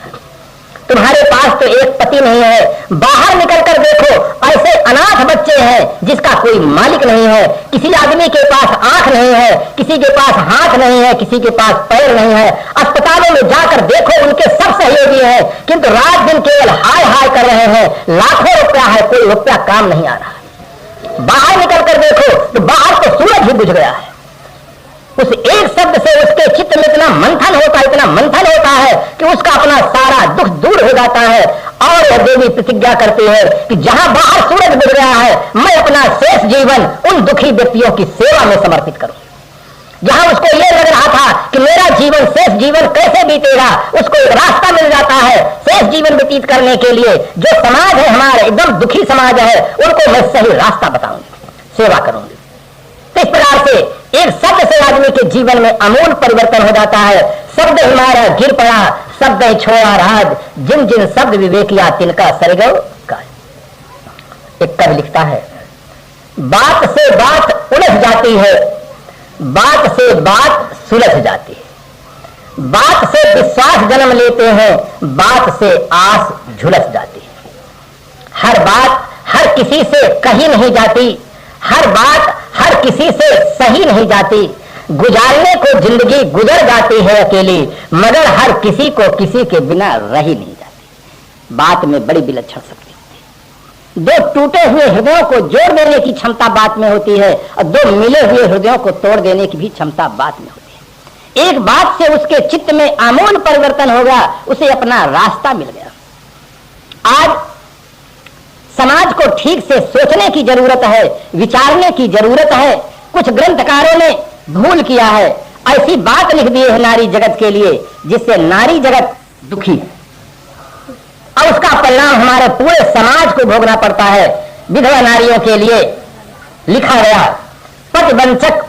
तुम्हारे पास तो एक पति नहीं है, बाहर निकल कर देखो ऐसे अनाथ बच्चे हैं जिसका कोई मालिक नहीं है, किसी आदमी के पास आंख नहीं है, किसी के पास हाथ नहीं है, किसी के पास पैर नहीं है। अस्पतालों में जाकर देखो उनके सब सहयोगी हैं, किंतु रात दिन केवल हाय हाय कर रहे हैं, लाखों रुपया है, कोई रुपया काम नहीं आ रहा। बाहर निकल कर देखो तो बाहर तो सूरज ही बुझ गया है। उस एक शब्द से उसके चित्त में इतना मंथन होता है, इतना मंथन होता है कि उसका अपना सारा दुख दूर हो जाता है। और वह देवी प्रतिज्ञा करती है कि जहां बाहर सूरज बुझ गया है, मैं अपना शेष जीवन उन दुखी व्यक्तियों की सेवा में समर्पित करूं। जहां उसको यह लग रहा था कि मेरा जीवन, शेष जीवन कैसे बीतेगा, उसको एक रास्ता मिल जाता है शेष जीवन व्यतीत करने के लिए। जो समाज है हमारे एकदम दुखी समाज है, उनको मैं सही रास्ता बताऊंगी, सेवा करूंगी। तो इस प्रकार से एक शब्द से आदमी के जीवन में अमूल परिवर्तन हो जाता है। शब्द हमारा गिर पड़ा, शब्द छोड़ा राज, जिन जिन शब्द विवेकिया तिनका सरगव का। एक कवि लिखता है, बात से बात उलझ जाती है, बात से बात सुलझ जाती है, बात से विश्वास जन्म लेते हैं, बात से आस झुलस जाती है। हर बात हर किसी से कही नहीं जाती, हर बात हर किसी से सही नहीं जाती, गुजारने को जिंदगी गुजर जाती है अकेली, मगर हर किसी को किसी के बिना रह ही नहीं जाती। बात में बड़ी विलक्षण शक्ति होती है। दो टूटे हुए हृदयों को जोड़ देने की क्षमता बात में होती है और दो मिले हुए हृदयों को तोड़ देने की भी क्षमता बात में होती है। एक बात से उसके चित्त में आमूल परिवर्तन हो गया, उसे अपना रास्ता मिल गया। आज समाज को ठीक से सोचने की जरूरत है, विचारने की जरूरत है। कुछ ग्रंथकारों ने भूल किया है, ऐसी बात लिख दी है नारी जगत के लिए जिससे नारी जगत दुखी है और उसका परिणाम हमारे पूरे समाज को भोगना पड़ता है। विधवा नारियों के लिए लिखा गया, पति वंचक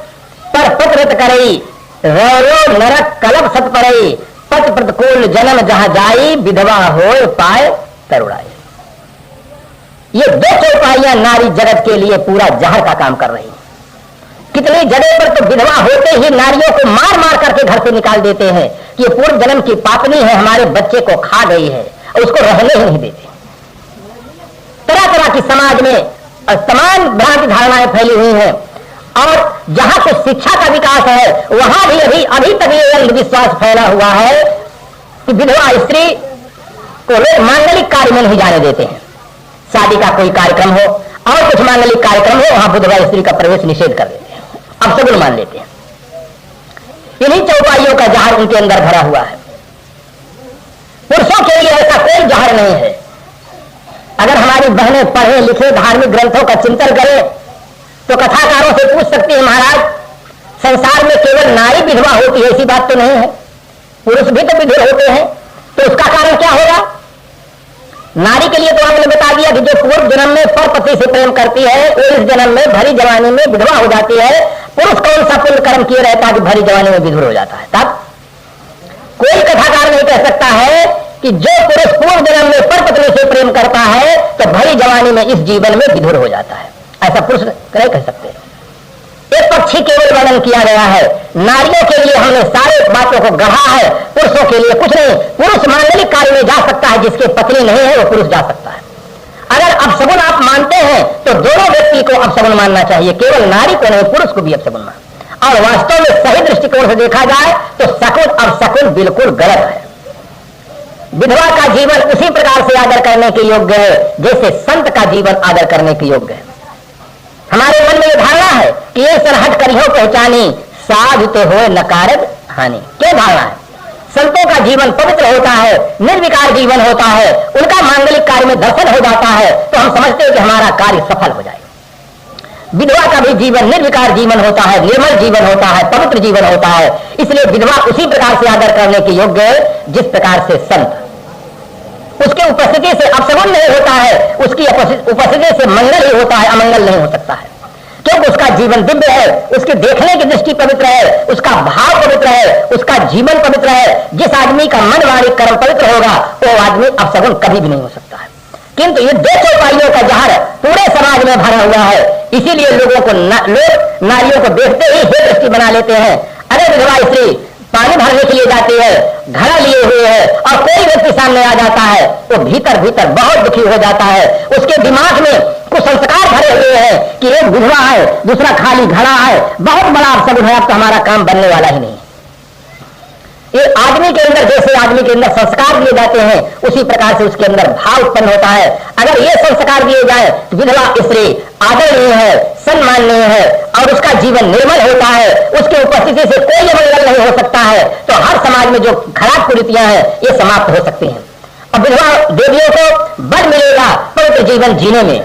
पर पत्रत करई, रो नरक कलप सत परई, पति प्रतिकूल जन्म जहां जाई, विधवा होए पाए तरुणाई। ये दो चौपाइयां नारी जगत के लिए पूरा जहर का काम कर रही है। कितनी जगह पर तो विधवा होते ही नारियों को मार मार करके घर से निकाल देते हैं कि ये पूर्व जन्म की पापनी है, हमारे बच्चे को खा गई है, और उसको रहने ही नहीं देते। तरह तरह की समाज में तमाम भ्रांति धारणाएं फैली हुई हैं और जहां कुछ शिक्षा का विकास है वहां भी अभी तक ये अंधविश्वास फैला हुआ है कि विधवा स्त्री को लोग मांगलिक कार्य में नहीं जाने देते हैं। शादी का कोई कार्यक्रम हो और कुछ मांगलिक कार्यक्रम हो, वहां विधवा स्त्री का प्रवेश निषेध कर देते हैं, अब सगुन मान लेते हैं। इन्हीं चौपाइयों का जहर उनके अंदर भरा हुआ है। पुरुषों के लिए ऐसा कोई जहर नहीं है। अगर हमारी बहनें पढ़े लिखे धार्मिक ग्रंथों का चिंतन करें तो कथाकारों से पूछ सकती है, महाराज संसार में केवल नारी विधवा होती है ऐसी बात तो नहीं है, पुरुष भी तो विधवा होते हैं, तो उसका कारण क्या होगा? नारी के लिए तो आपने बता दिया कि जो पूर्व जन्म में पर पति से प्रेम करती है वो इस जन्म में भरी जवानी में विधवा हो जाती है। पुरुष कौन सा पुण्य कर्म किए रहता है कि भरी जवानी में विधवा हो जाता है? तब कोई कथाकार नहीं कह सकता है कि जो पुरुष पूर्व जन्म में पर पत्नी से प्रेम करता है तो भरी जवानी में इस जीवन में विधुर हो जाता है, ऐसा पुरुष नहीं कह सकते। एक पक्षी केवल वर्णन किया गया है, नारियों के लिए हमने सारे बातों को गढ़ा है, पुरुषों के लिए कुछ नहीं। पुरुष मांगलिक कार्य में जा सकता है, जिसके पत्नी नहीं है वो पुरुष जा सकता है। अगर अपशगुन आप मानते हैं तो दोनों व्यक्ति को अपशगुन मानना चाहिए, केवल नारी को नहीं, पुरुष को भी अपशगुन मानना। और वास्तव में सही दृष्टिकोण से देखा जाए तो शकुन अपशकुन बिल्कुल गलत है। विधवा का जीवन उसी प्रकार से आदर करने के योग्य है जैसे संत का जीवन आदर करने के योग्य है। हमारे मन में यह धारणा है कि ये सरहद करियो पहचानी, साध तो हो नकारद हानि। क्या धारणा है? संतों का जीवन पवित्र होता है, निर्विकार जीवन होता है, उनका मांगलिक कार्य में दर्शन हो जाता है तो हम समझते हैं कि हमारा कार्य सफल हो जाएगा। विधवा का भी जीवन निर्विकार जीवन होता है, निर्मल जीवन होता है, पवित्र जीवन होता है। इसलिए विधवा उसी प्रकार से आदर करने के योग्य है जिस प्रकार से संत। उसके उपस्थिति से अपशगुन नहीं होता है, उसकी उपस्थिति से मंगल ही होता है, अमंगल नहीं हो सकता है, क्योंकि उसका जीवन दिव्य है, उसके देखने की दृष्टि पवित्र है, उसका भाव पवित्र है, उसका जीवन पवित्र है। जिस आदमी का मन वाणी कर्म पवित्र होगा वो आदमी अपशगुन कभी भी नहीं हो सकता है। किंतु ये दो चौपाइयों का जहर पूरे समाज में भरा हुआ है, इसीलिए लोगों को लोग नारियों को देखते ही हे दृष्टि बना लेते हैं। अरे विधवा स्त्री पानी भरने के लिए जाती है, घड़ा लिए हुए है और कोई व्यक्ति सामने आ जाता है तो भीतर भीतर बहुत दुखी हो जाता है। उसके दिमाग में कुछ संस्कार भरे हुए हैं कि एक विधवा है, दूसरा खाली घड़ा है, बहुत बड़ा अपशगुन है, अब तो हमारा काम बनने वाला ही नहीं। ये आदमी के अंदर जैसे आदमी के अंदर संस्कार दिए जाते हैं उसी प्रकार से उसके अंदर भाव उत्पन्न होता है। अगर ये संस्कार दिए जाए तो विधवा स्त्री आदरणीय है, सम्माननीय है और उसका जीवन निर्मल होता है, उसके उपस्थिति से कोई अमंगल नहीं हो सकता है, तो हर समाज में जो खराब कुरीतियां हैं ये समाप्त हो सकती हैं। और विधवा देवियों को बल मिलेगा पवित्र जीवन जीने में,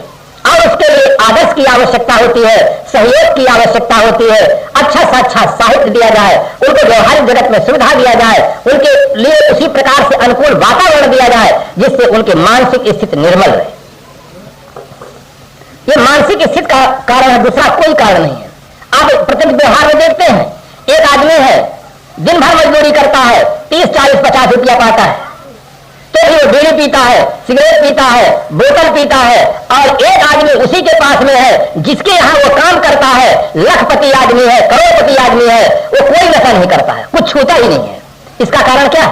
और उसके लिए आदर्श की आवश्यकता होती है, सहयोग की आवश्यकता होती है। अच्छा से अच्छा साहित्य दिया जाए, उनको व्यवहारिक जगत में सुविधा दिया जाए, उनके लिए उसी प्रकार से अनुकूल वातावरण दिया जाए जिससे उनके मानसिक स्थिति निर्मल रहे। ये मानसिक स्थिति का कारण है, दूसरा कोई कारण नहीं है। आप प्रतिदिन व्यवहार में देखते हैं, एक आदमी है दिन भर मजदूरी करता है, 30, 40, 50 रुपया पाता है, तो भी वो बीड़ी पीता है, सिगरेट पीता है, बोतल पीता है। और एक आदमी उसी के पास में है जिसके यहाँ वो काम करता है, लखपति आदमी है, करोड़पति आदमी है, वो कोई नशा नहीं करता है, कुछ छूता ही नहीं है। इसका कारण क्या?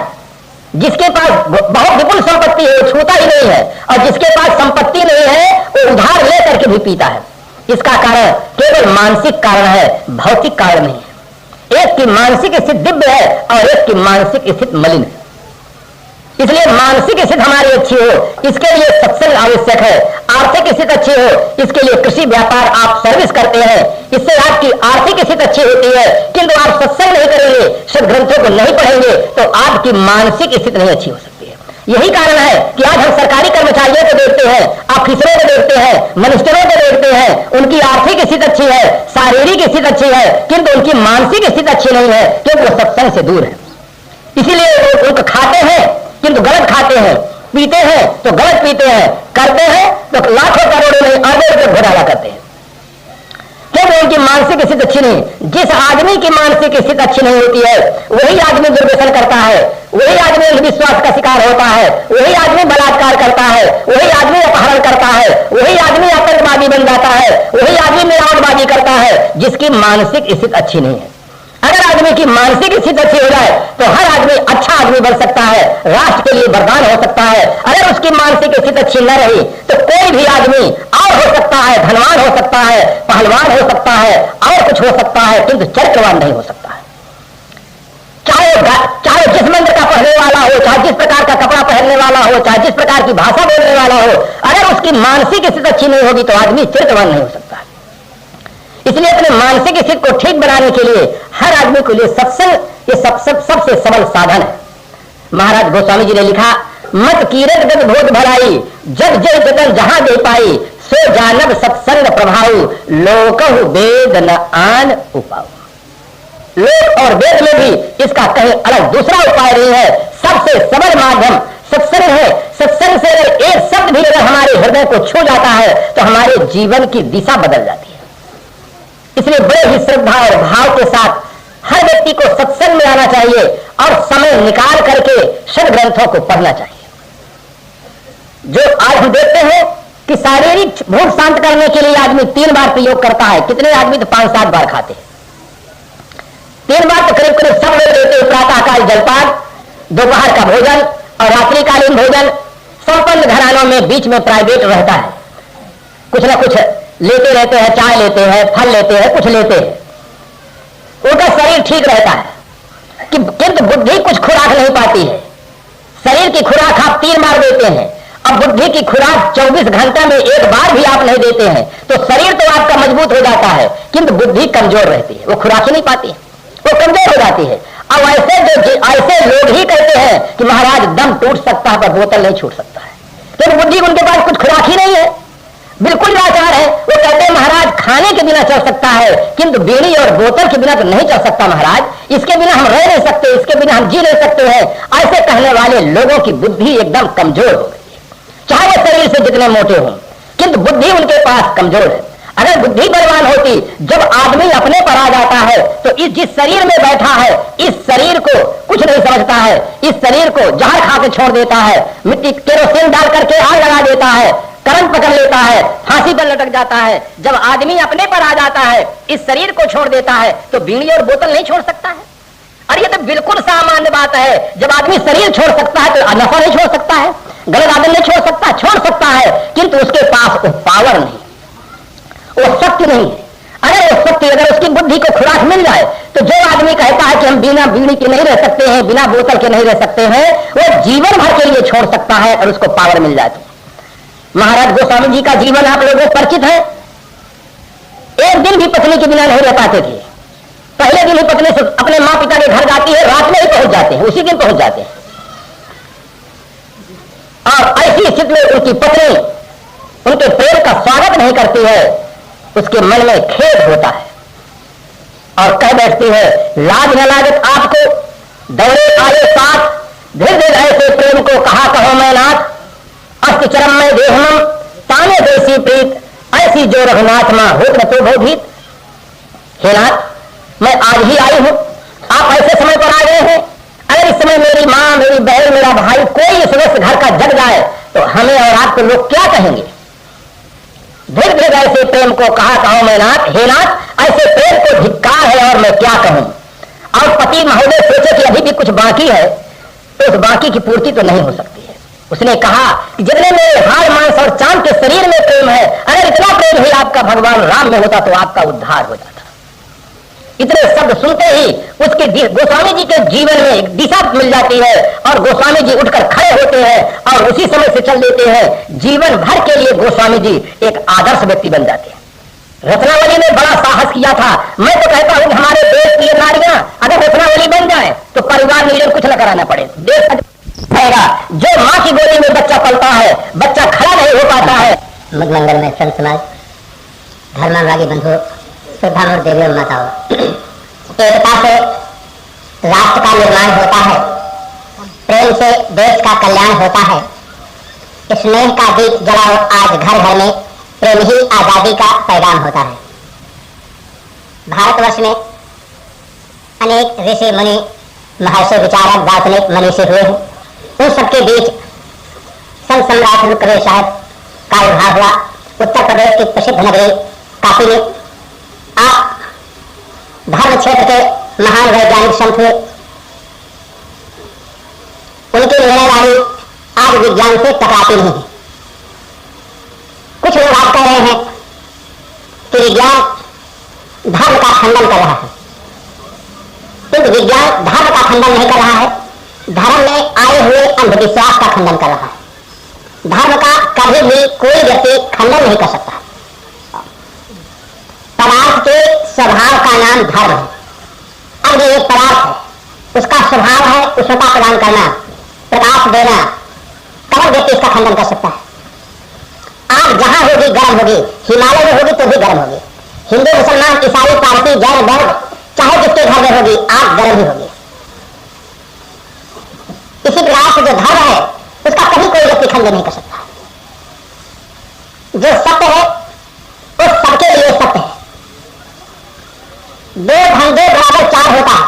जिसके पास बहुत विपुल संपत्ति है वो छूता ही नहीं है, और जिसके पास संपत्ति नहीं है वो उधार लेकर के भी पीता है। इसका कारण केवल मानसिक कारण है, भौतिक कारण नहीं है। एक की मानसिक स्थिति दिव्य है और एक की मानसिक स्थिति मलिन है। इसलिए मानसिक स्थिति हमारी अच्छी हो, इसके लिए सत्संग आवश्यक है। आर्थिक स्थिति अच्छी हो, इसके लिए कृषि व्यापार आप सर्विस करते हैं, इससे आपकी आर्थिक स्थिति अच्छी होती है। किंतु आप सत्संग नहीं करेंगे, सब ग्रंथों को नहीं पढ़ेंगे तो आपकी मानसिक स्थिति नहीं अच्छी हो सकती है। यही कारण है कि आज हम सरकारी कर्मचारियों को देखते हैं, ऑफिसरों को देखते हैं, मिनिस्टरों को देखते हैं, उनकी आर्थिक स्थिति अच्छी है, शारीरिक स्थिति अच्छी है, किंतु उनकी मानसिक स्थिति अच्छी नहीं है, क्योंकि वो सत्संग से दूर है। इसीलिए वो खाते हैं किंतु गलत खाते हैं, पीते हैं तो गलत पीते हैं, करते हैं तो लाखों करोड़ों नहीं अरबों रुपये घोटाला करते हैं, क्योंकि उनकी मानसिक स्थिति अच्छी नहीं। जिस आदमी की मानसिक स्थिति अच्छी नहीं होती है वही आदमी दुर्व्यसन करता है, वही आदमी अंधविश्वास का शिकार होता है, वही आदमी बलात्कार करता है, वही आदमी अपहरण करता है, वही आदमी आतंकवादी बन जाता है, वही आदमी मिलावटबाजी करता है, जिसकी मानसिक स्थिति अच्छी नहीं है। अगर आदमी की मानसिक स्थिति अच्छी हो जाए तो हर आदमी अच्छा आदमी बन सकता है, राष्ट्र के लिए वरदान हो सकता है। अगर उसकी मानसिक स्थिति अच्छी न रही तो कोई भी आदमी और हो सकता है, धनवान हो सकता है, पहलवान हो सकता है, और कुछ हो सकता है, किंतु चरित्रवान नहीं हो सकता है। चाहे जिस मंत्र का पढ़ने वाला हो, चाहे जिस प्रकार का कपड़ा पहनने वाला हो, चाहे जिस प्रकार की भाषा बोलने वाला हो, अगर उसकी मानसिक स्थिति अच्छी नहीं होगी तो आदमी चरित्रवान नहीं हो सकता। इसलिए अपने मानसिक स्थिति को ठीक बनाने के लिए हर आदमी के लिए सत्संग ये सबसे सबल साधन है। महाराज गोस्वामी जी ने लिखा, मत कीरत गद भोग भलाई, जब जय जतन जहां दे पाई, सो जानब सत्संग प्रभाव, लोकहु वेद न आन उपाऊ। लोक और वेद में भी इसका कहीं अलग दूसरा उपाय नहीं है। सबसे सबल माध्यम सत्संग है। सत्संग से अगर एक शब्द भी अगर हमारे हृदय को छू जाता है तो हमारे जीवन की दिशा बदल जाती है। इसलिए बड़े ही श्रद्धा और भाव के साथ हर व्यक्ति को सत्संग में आना चाहिए और समय निकाल करके सद ग्रंथों को पढ़ना चाहिए। जो आज हम देखते हैं कि शारीरिक भूख शांत करने के लिए आदमी 3 बार प्रयोग करता है, कितने आदमी तो 5-7 बार खाते हैं। 3 बार तो करीब करीब सब लोग लेते हैं। प्रातःकाल जलपान, दोपहर का भोजन और रात्रिकालीन भोजन। संपन्न घरानों में बीच में प्राइवेट रहता है, कुछ ना कुछ लेते रहते हैं, चाय लेते हैं, फल लेते हैं, कुछ लेते हैं, उनका शरीर ठीक रहता है किंतु बुद्धि कुछ खुराक नहीं पाती है। शरीर की खुराक आप 3 बार देते हैं, अब बुद्धि की खुराक 24 घंटा में 1 बार भी आप नहीं देते हैं, तो शरीर तो आपका मजबूत हो जाता है किंतु बुद्धि कमजोर रहती है, वो खुराक ही नहीं पाती है, वो कमजोर हो जाती है। अब ऐसे लोग ही कहते हैं कि महाराज दम टूट सकता है पर बोतल नहीं छूट सकता है, क्योंकि बुद्धि उनके पास कुछ खुराक ही नहीं है, बिल्कुल लाचार है। वो कहते हैं महाराज खाने के बिना चल सकता है किंतु बीड़ी और बोतल के बिना तो नहीं चल सकता महाराज, इसके बिना हम रह नहीं सकते, इसके बिना हम जी नहीं सकते हैं। ऐसे कहने वाले लोगों की बुद्धि एकदम कमजोर हो गई है, चाहे वो शरीर से जितने मोटे हों किंतु बुद्धि उनके पास कमजोर है। अगर बुद्धि बलवान होती, जब आदमी अपने पर आ जाता है तो इस जिस शरीर में बैठा है इस शरीर को कुछ नहीं समझता है, इस शरीर को जहर खा के छोड़ देता है, मिट्टी केरोसिन डाल करके आग लगा देता है, करंट पकड़ लेता है, फांसी पर लटक जाता है। जब आदमी अपने पर आ जाता है, इस शरीर को छोड़ देता है, तो बीड़ी और बोतल नहीं छोड़ सकता है। और ये तो बिल्कुल सामान्य बात है, जब आदमी शरीर छोड़ सकता है तो नशा नहीं छोड़ सकता है, गलत आदमी नहीं छोड़ सकता है किंतु उसके पास वो पावर नहीं, वो शक्ति नहीं है। अगर वो शक्ति, अगर उसकी बुद्धि को खुराक मिल जाए तो जो आदमी कहता है कि हम बिना बीड़ी के नहीं रह सकते हैं, बिना बोतल के नहीं रह सकते हैं, वो जीवन भर के लिए छोड़ सकता है और उसको पावर मिल जाए। महाराज गोस्वामी जी का जीवन आप लोगों को परिचित है। एक दिन भी पत्नी के बिना नहीं रह पाते थे। पहले दिन ही पत्नी से अपने माँ पिता के घर जाती है, रात में ही पहुंच जाते हैं, उसी दिन पहुंच जाते हैं। और ऐसी स्थिति में उनकी पत्नी उनके प्रेम का स्वागत नहीं करती है, उसके मन में खेद होता है और कह बैठती है, लाज न लागत आपको, दौड़े आए साथ, धीरे धीरे ऐसे प्रेम को कहा कहो मैं नाथ, अस्त चरम में देहम ताने देसी प्रीत, ऐसी जो रघुनाथ मां हो तो भोभीत। हे नाथ, मैं आज ही आई हूं, आप ऐसे समय पर आ गए हैं। अगर इस समय मेरी मां, मेरी बहन, मेरा भाई, कोई सदस्य घर का जग जाए तो हमें और आपको लोग क्या कहेंगे। धीरे धीरे ऐसे प्रेम को कहा कहो मैं नाथ, हे नाथ, ऐसे प्रेम को धिक्कार है और मैं क्या कहूं। और पति महोदय सोचे कि अभी भी कुछ बाकी है, तो उस बाकी की पूर्ति तो नहीं हो सकती है। उसने कहा कि जितने मेरे हाड़ मांस और चांद के शरीर में प्रेम है, अगर इतना प्रेम ही आपका भगवान राम में होता तो आपका उद्धार हो जाता। इतने शब्द सुनते ही उसके गोस्वामी जी के जीवन में एक दिशा मिल जाती है और गोस्वामी जी उठकर खड़े होते हैं और उसी समय से चल देते हैं। जीवन भर के लिए गोस्वामी जी एक आदर्श व्यक्ति बन जाते हैं। रत्नावली ने बड़ा साहस किया था। मैं तो कहता हूं कि हमारे देश की नारियां अगर रत्नावली बन जाए तो परिवार नियोजन कुछ न कराना पड़े, देश रहेगा। जो माँ की गोदी में बच्चा पलता है, बच्चा खड़ा नहीं हो पाता है। मधुमंगल में संत समाज, धर्मानुरागी बंधु, श्रद्धालु देवी और माताओं, एकता से राष्ट्र का निर्माण होता है, प्रेम से देश का कल्याण होता है। स्नेह का दीप जलाओ आज घर घर में, प्रेम ही आजादी का पैगाम होता है। भारतवर्ष में अनेक ऋषि मुनि, महर्षि, विचारक, दार्शनिक मनीषी हुए हैं। उन सबके बीच संत सम्राट रुद्रदेव साहब का विवाह हुआ। उत्तर प्रदेश की प्रसिद्ध नगरी काशी में आप धर्म क्षेत्र के महान वैज्ञानिक संत हुए। उनकी निर्णयवादी आज विज्ञान से टकराती नहीं है। कुछ लोग आज कह रहे हैं कि विज्ञान धर्म का खंडन कर रहा है, किंतु विज्ञान धर्म का खंडन नहीं कर रहा है, धर्म में आए हुए अंधविश्वास का खंडन कर रहा है। धर्म का कभी भी कोई व्यक्ति खंडन नहीं कर सकता। पदार्थ के स्वभाव का नाम धर्म है। अब ये एक पदार्थ है, उसका स्वभाव है उष्णता प्रदान करना, प्रकाश देना, तब व्यक्ति इसका खंडन कर सकता है। आग जहां होगी गर्म होगी, हिमालय में होगी तो भी गर्म होगी। हिंदू, मुसलमान, ईसाई, पारसी, जैन, बौद्ध, चाहे जिसके घर में होगी, आग गर्म ही होगी। इसी प्रकार से जो धर्म है उसका कभी कोई व्यक्ति खंडन नहीं कर सकता। जो सत्य है वो सबके लिए सत्य है। 2 × 2 = 4 होता है।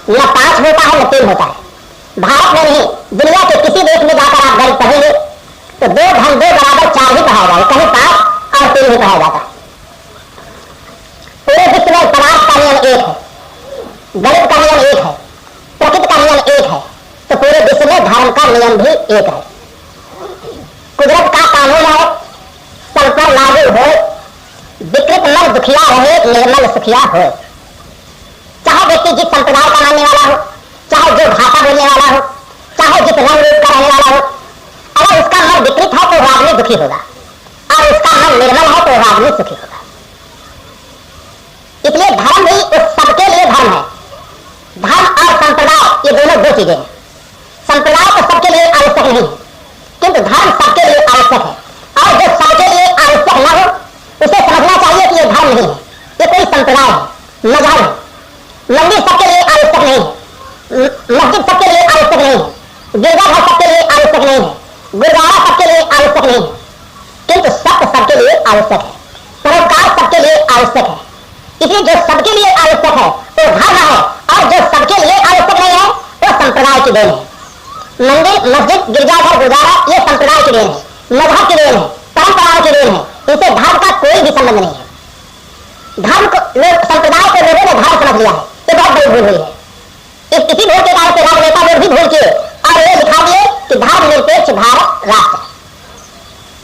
न 5 होता है न 3 होता है। भारत में नहीं, दुनिया के किसी देश में जाकर आप गणित पढ़ेंगे तो 2 × 2 = 4 ही पढ़ाया जाएगा, कहीं 5 और 3 ही पढ़ाया जाता है। पूरे विश्व में पदार्थ का नियम एक है, गणित का नियम एक है, प्रकृति का नियम एक है, तो पूरे विश्व में धर्म का नियम भी एक है। कुदरत का कानून है, सब पर लागू हो, विकृत मन दुखिया रहे, निर्मल सुखिया हो। चाहे व्यक्ति जिस संप्रदाय का मानने वाला हो, चाहे जो भाषा बोलने वाला हो, चाहे जिस रंग रूप का रहने वाला हो, अगर उसका मन विकृत है तो वो आदमी दुखी होगा, और उसका मन निर्मल है तो वो आदमी सुखी होगा। इसलिए धर्म भी उस सबके लिए धर्म है। धर्म और संप्रदाय ये दोनों 2 चीजें हैं। संप्रदाय तो सबके लिए आवश्यक नहीं है, किंतु धर्म सबके लिए आवश्यक है, और जो सबके लिए आवश्यक न हो उसे समझना चाहिए कि ये धर्म नहीं है, ये कोई संप्रदाय है, मजहब है। मंदिर सबके लिए आवश्यक नहीं है, मस्जिद सबके लिए आवश्यक नहीं है, गिरजाघर सबके लिए आवश्यक नहीं है, गुरुद्वारा सबके लिए आवश्यक नहीं है, किंतु सत्य सबके लिए आवश्यक है, परोपकार सबके लिए आवश्यक है। इसलिए जो सबके लिए आवश्यक है वो धर्म है, और जो सबके लिए आवश्यक नहीं है वो संप्रदाय की देन है। मंदिर, मस्जिद, गिरजाघर, गुरुद्वारा ये संप्रदाय की देन है, मजहब की देन है, परंपराओं की देन है, इनसे धर्म का कोई भी संबंध नहीं है। धर्म को लोग, संप्रदाय को लोगों ने धर्म समझ लिया है, ये बहुत बड़ी भूल हुई है। इसी भूल के कारण से राजनेता लोग भी भूल किए और ये दिखा दिए कि धर्म निरपेक्ष भारत राष्ट्र।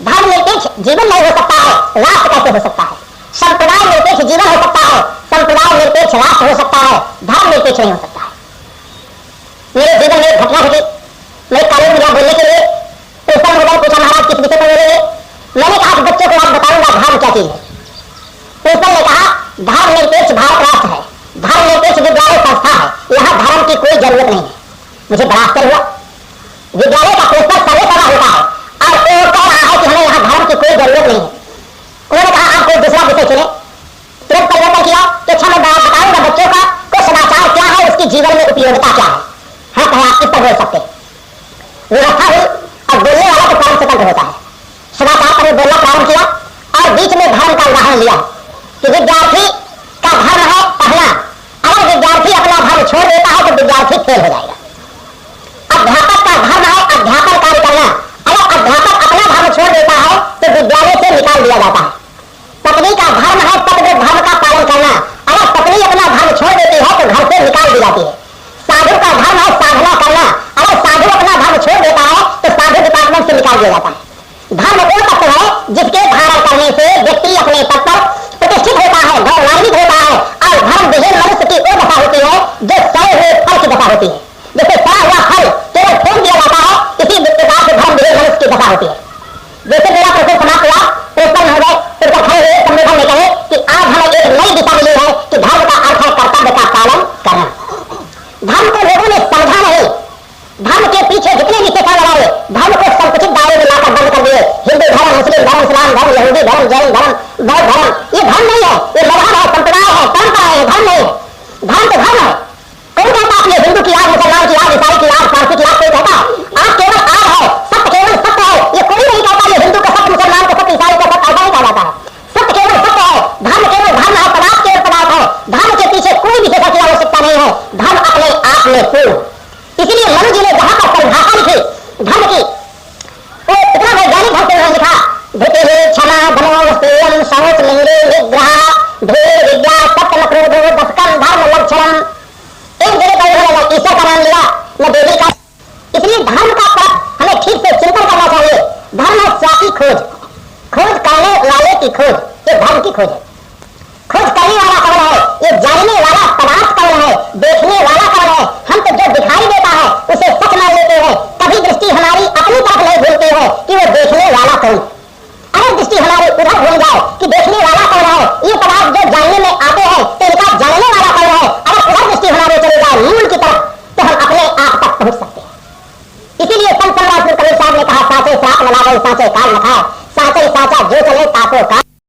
धर्म निरपेक्ष जीवन नहीं हो सकता है, राष्ट्र कैसे हो सकता है? संप्रदाय निरपेक्ष जीवन हो सकता है, संप्रदाय निरपेक्ष राष्ट्र हो सकता है, धर्म निरपेक्ष नहीं हो सकता है। मेरे जीवन में एक घटना घटी, मैं कॉलेज में बोलने के लिए प्रिंसिपल महोदय पूछा, महाराज किस विषय पर बोलेंगे? मैंने कहा कि बच्चों को आज बताऊंगा धर्म क्या चीज है। प्रिंसिपल ने कहा धर्म निरपेक्ष भारत राष्ट्र है, धर्म निरपेक्ष विद्यालय संस्था है, यहाँ धर्म की कोई जरूरत नहीं है। मुझे बड़ा आश्चर्य हुआ, विद्यालय का प्रिंसिपल सर्वे कर रहा होता है और वो कह रहा है कि हमें यहाँ धर्म की कोई जरूरत नहीं है। उन्होंने कहा आप कोई दूसरा विषय चुने। तुरंत परिवर्तन किया कि अच्छा मैं बताऊंगा बच्चों का को सदाचार क्या है, उसकी जीवन में उपयोगिता क्या है। हाँ कहें आप किस पर बोल सकते। व्यवस्था हुई और बोलने वाला तो प्राण स्वतंत्र होता है। सदाचार पर बोलना प्रारंभ किया और बीच में धर्म का उदाहरण लिया कि विद्यार्थी का धर्म है पढ़ना, अगर विद्यार्थी अपना धर्म छोड़ देता है तो विद्यार्थी फेल हो जाएगा। अध्यापक का धर्म है अध्यापन कार्य करना, अगर अध्यापक अपना धर्म छोड़ देता है तो विद्यालय से निकाल दिया जाता है। पत्नी का धर्म है पति धर्म का पालन करना, अगर पत्नी अपना धर्म छोड़ देती है तो घर से निकाल दी जाती है। साधु का धर्म है साधना करना, अगर साधु अपना धर्म छोड़ देता है तो साधु डिपार्टमेंट से निकाल दिया जाता है। धर्म वो तत्व है जिसके धारण करने से व्यक्ति अपने पद पर प्रतिष्ठित होता है, गौरवान्वित होता है, और धर्म विहीन मनुष्य की वो दशा होती है जो सड़े हुए फल की दशा होती है। जैसे सड़ा हुआ फल केवल फेंक दिया जाता है, इसी प्रकार से धर्म विहीन मनुष्य की दशा होती है। जैसे मेरा प्रश्न समाप्त हुआ, प्रिंसिपल महोदय उनका खड़े हुए संबोधन में कहे कि आज हमें एक नई दिशा मिली है कि धर्म का अर्थ है कर्तव्य का पालन करना। धर्म को लोगों ने समझा नहीं, धर्म के पीछे जितने भी सेठा लगाए, धर्म को संकुचित दायरे में लाकर बंद कर दिए। हिंदू धर्म, मुस्लिम धर्म, इस्लाम धर्म, यहूदी धर्म, जैन धर्म, बौद्ध धर्म, ये धर्म नहीं है, ये मजहब है, संप्रदाय है, परंपरा है, धर्म नहीं है। धर्म तो धर्म है। कौन कहता आपने हिंदू की याद, मुसलमान की याद, ईसाई की याद, पारसी की याद? कोई कहता आप केवल आग है, सत्य केवल सत्य है, ये कोई नहीं कहता ये हिंदू का सत्य, मुसलमान का सत्य, ईसाई का सत्य, ऐसा नहीं कहा जाता है। सत्य केवल सत्य है, धर्म केवल धर्म है, पदार्थ केवल पदार्थ है। धर्म के पीछे कोई विशेषता की आवश्यकता नहीं है, धर्म अपने आप में पूर्ण। इसीलिए मनु जी ने जहां पर परिभाषा लिखी धर्म की, वो इतना वैज्ञानिक ढंग से उन्होंने लिखा, धृति क्षमा धनो स्त्रीयम शौच लिंगे निग्रह धीर विद्या सत्य क्रोधो दशकम धर्म लक्षणम। एक जगह पर उन्होंने ईश्वर का नाम लिया, न देवी का। इसलिए धर्म का पथ हमें ठीक से चिंतन करना चाहिए। धर्म है स्व की खोज, खोज करने वाले की खोज, ये धर्म की खोज है। खोज करने वाला कौन है? ये जानने वाला पदार्थ कौन है? देखने वाला कौन है? हम तो जो दिखाई देता है उसे सच मान लेते हैं, कभी दृष्टि हमारी अपनी तरफ नहीं भूलते हैं कि वो देखने वाला कौन। अगर दृष्टि हमारी उधर भूल जाए कि देखने वाला कौन है, ये पदार्थ जो जानने में आते हैं तो इनका जानने वाला कौन है, अगर उधर दृष्टि हमारी चली जाए मूल की तरफ तो हम अपने आप तक पहुंच सकते हैं। इसीलिए संत कबीर साहब ने कहा साचे साथ मिला गए साचे काल न खाए, साचे साचा जो चले ताको का।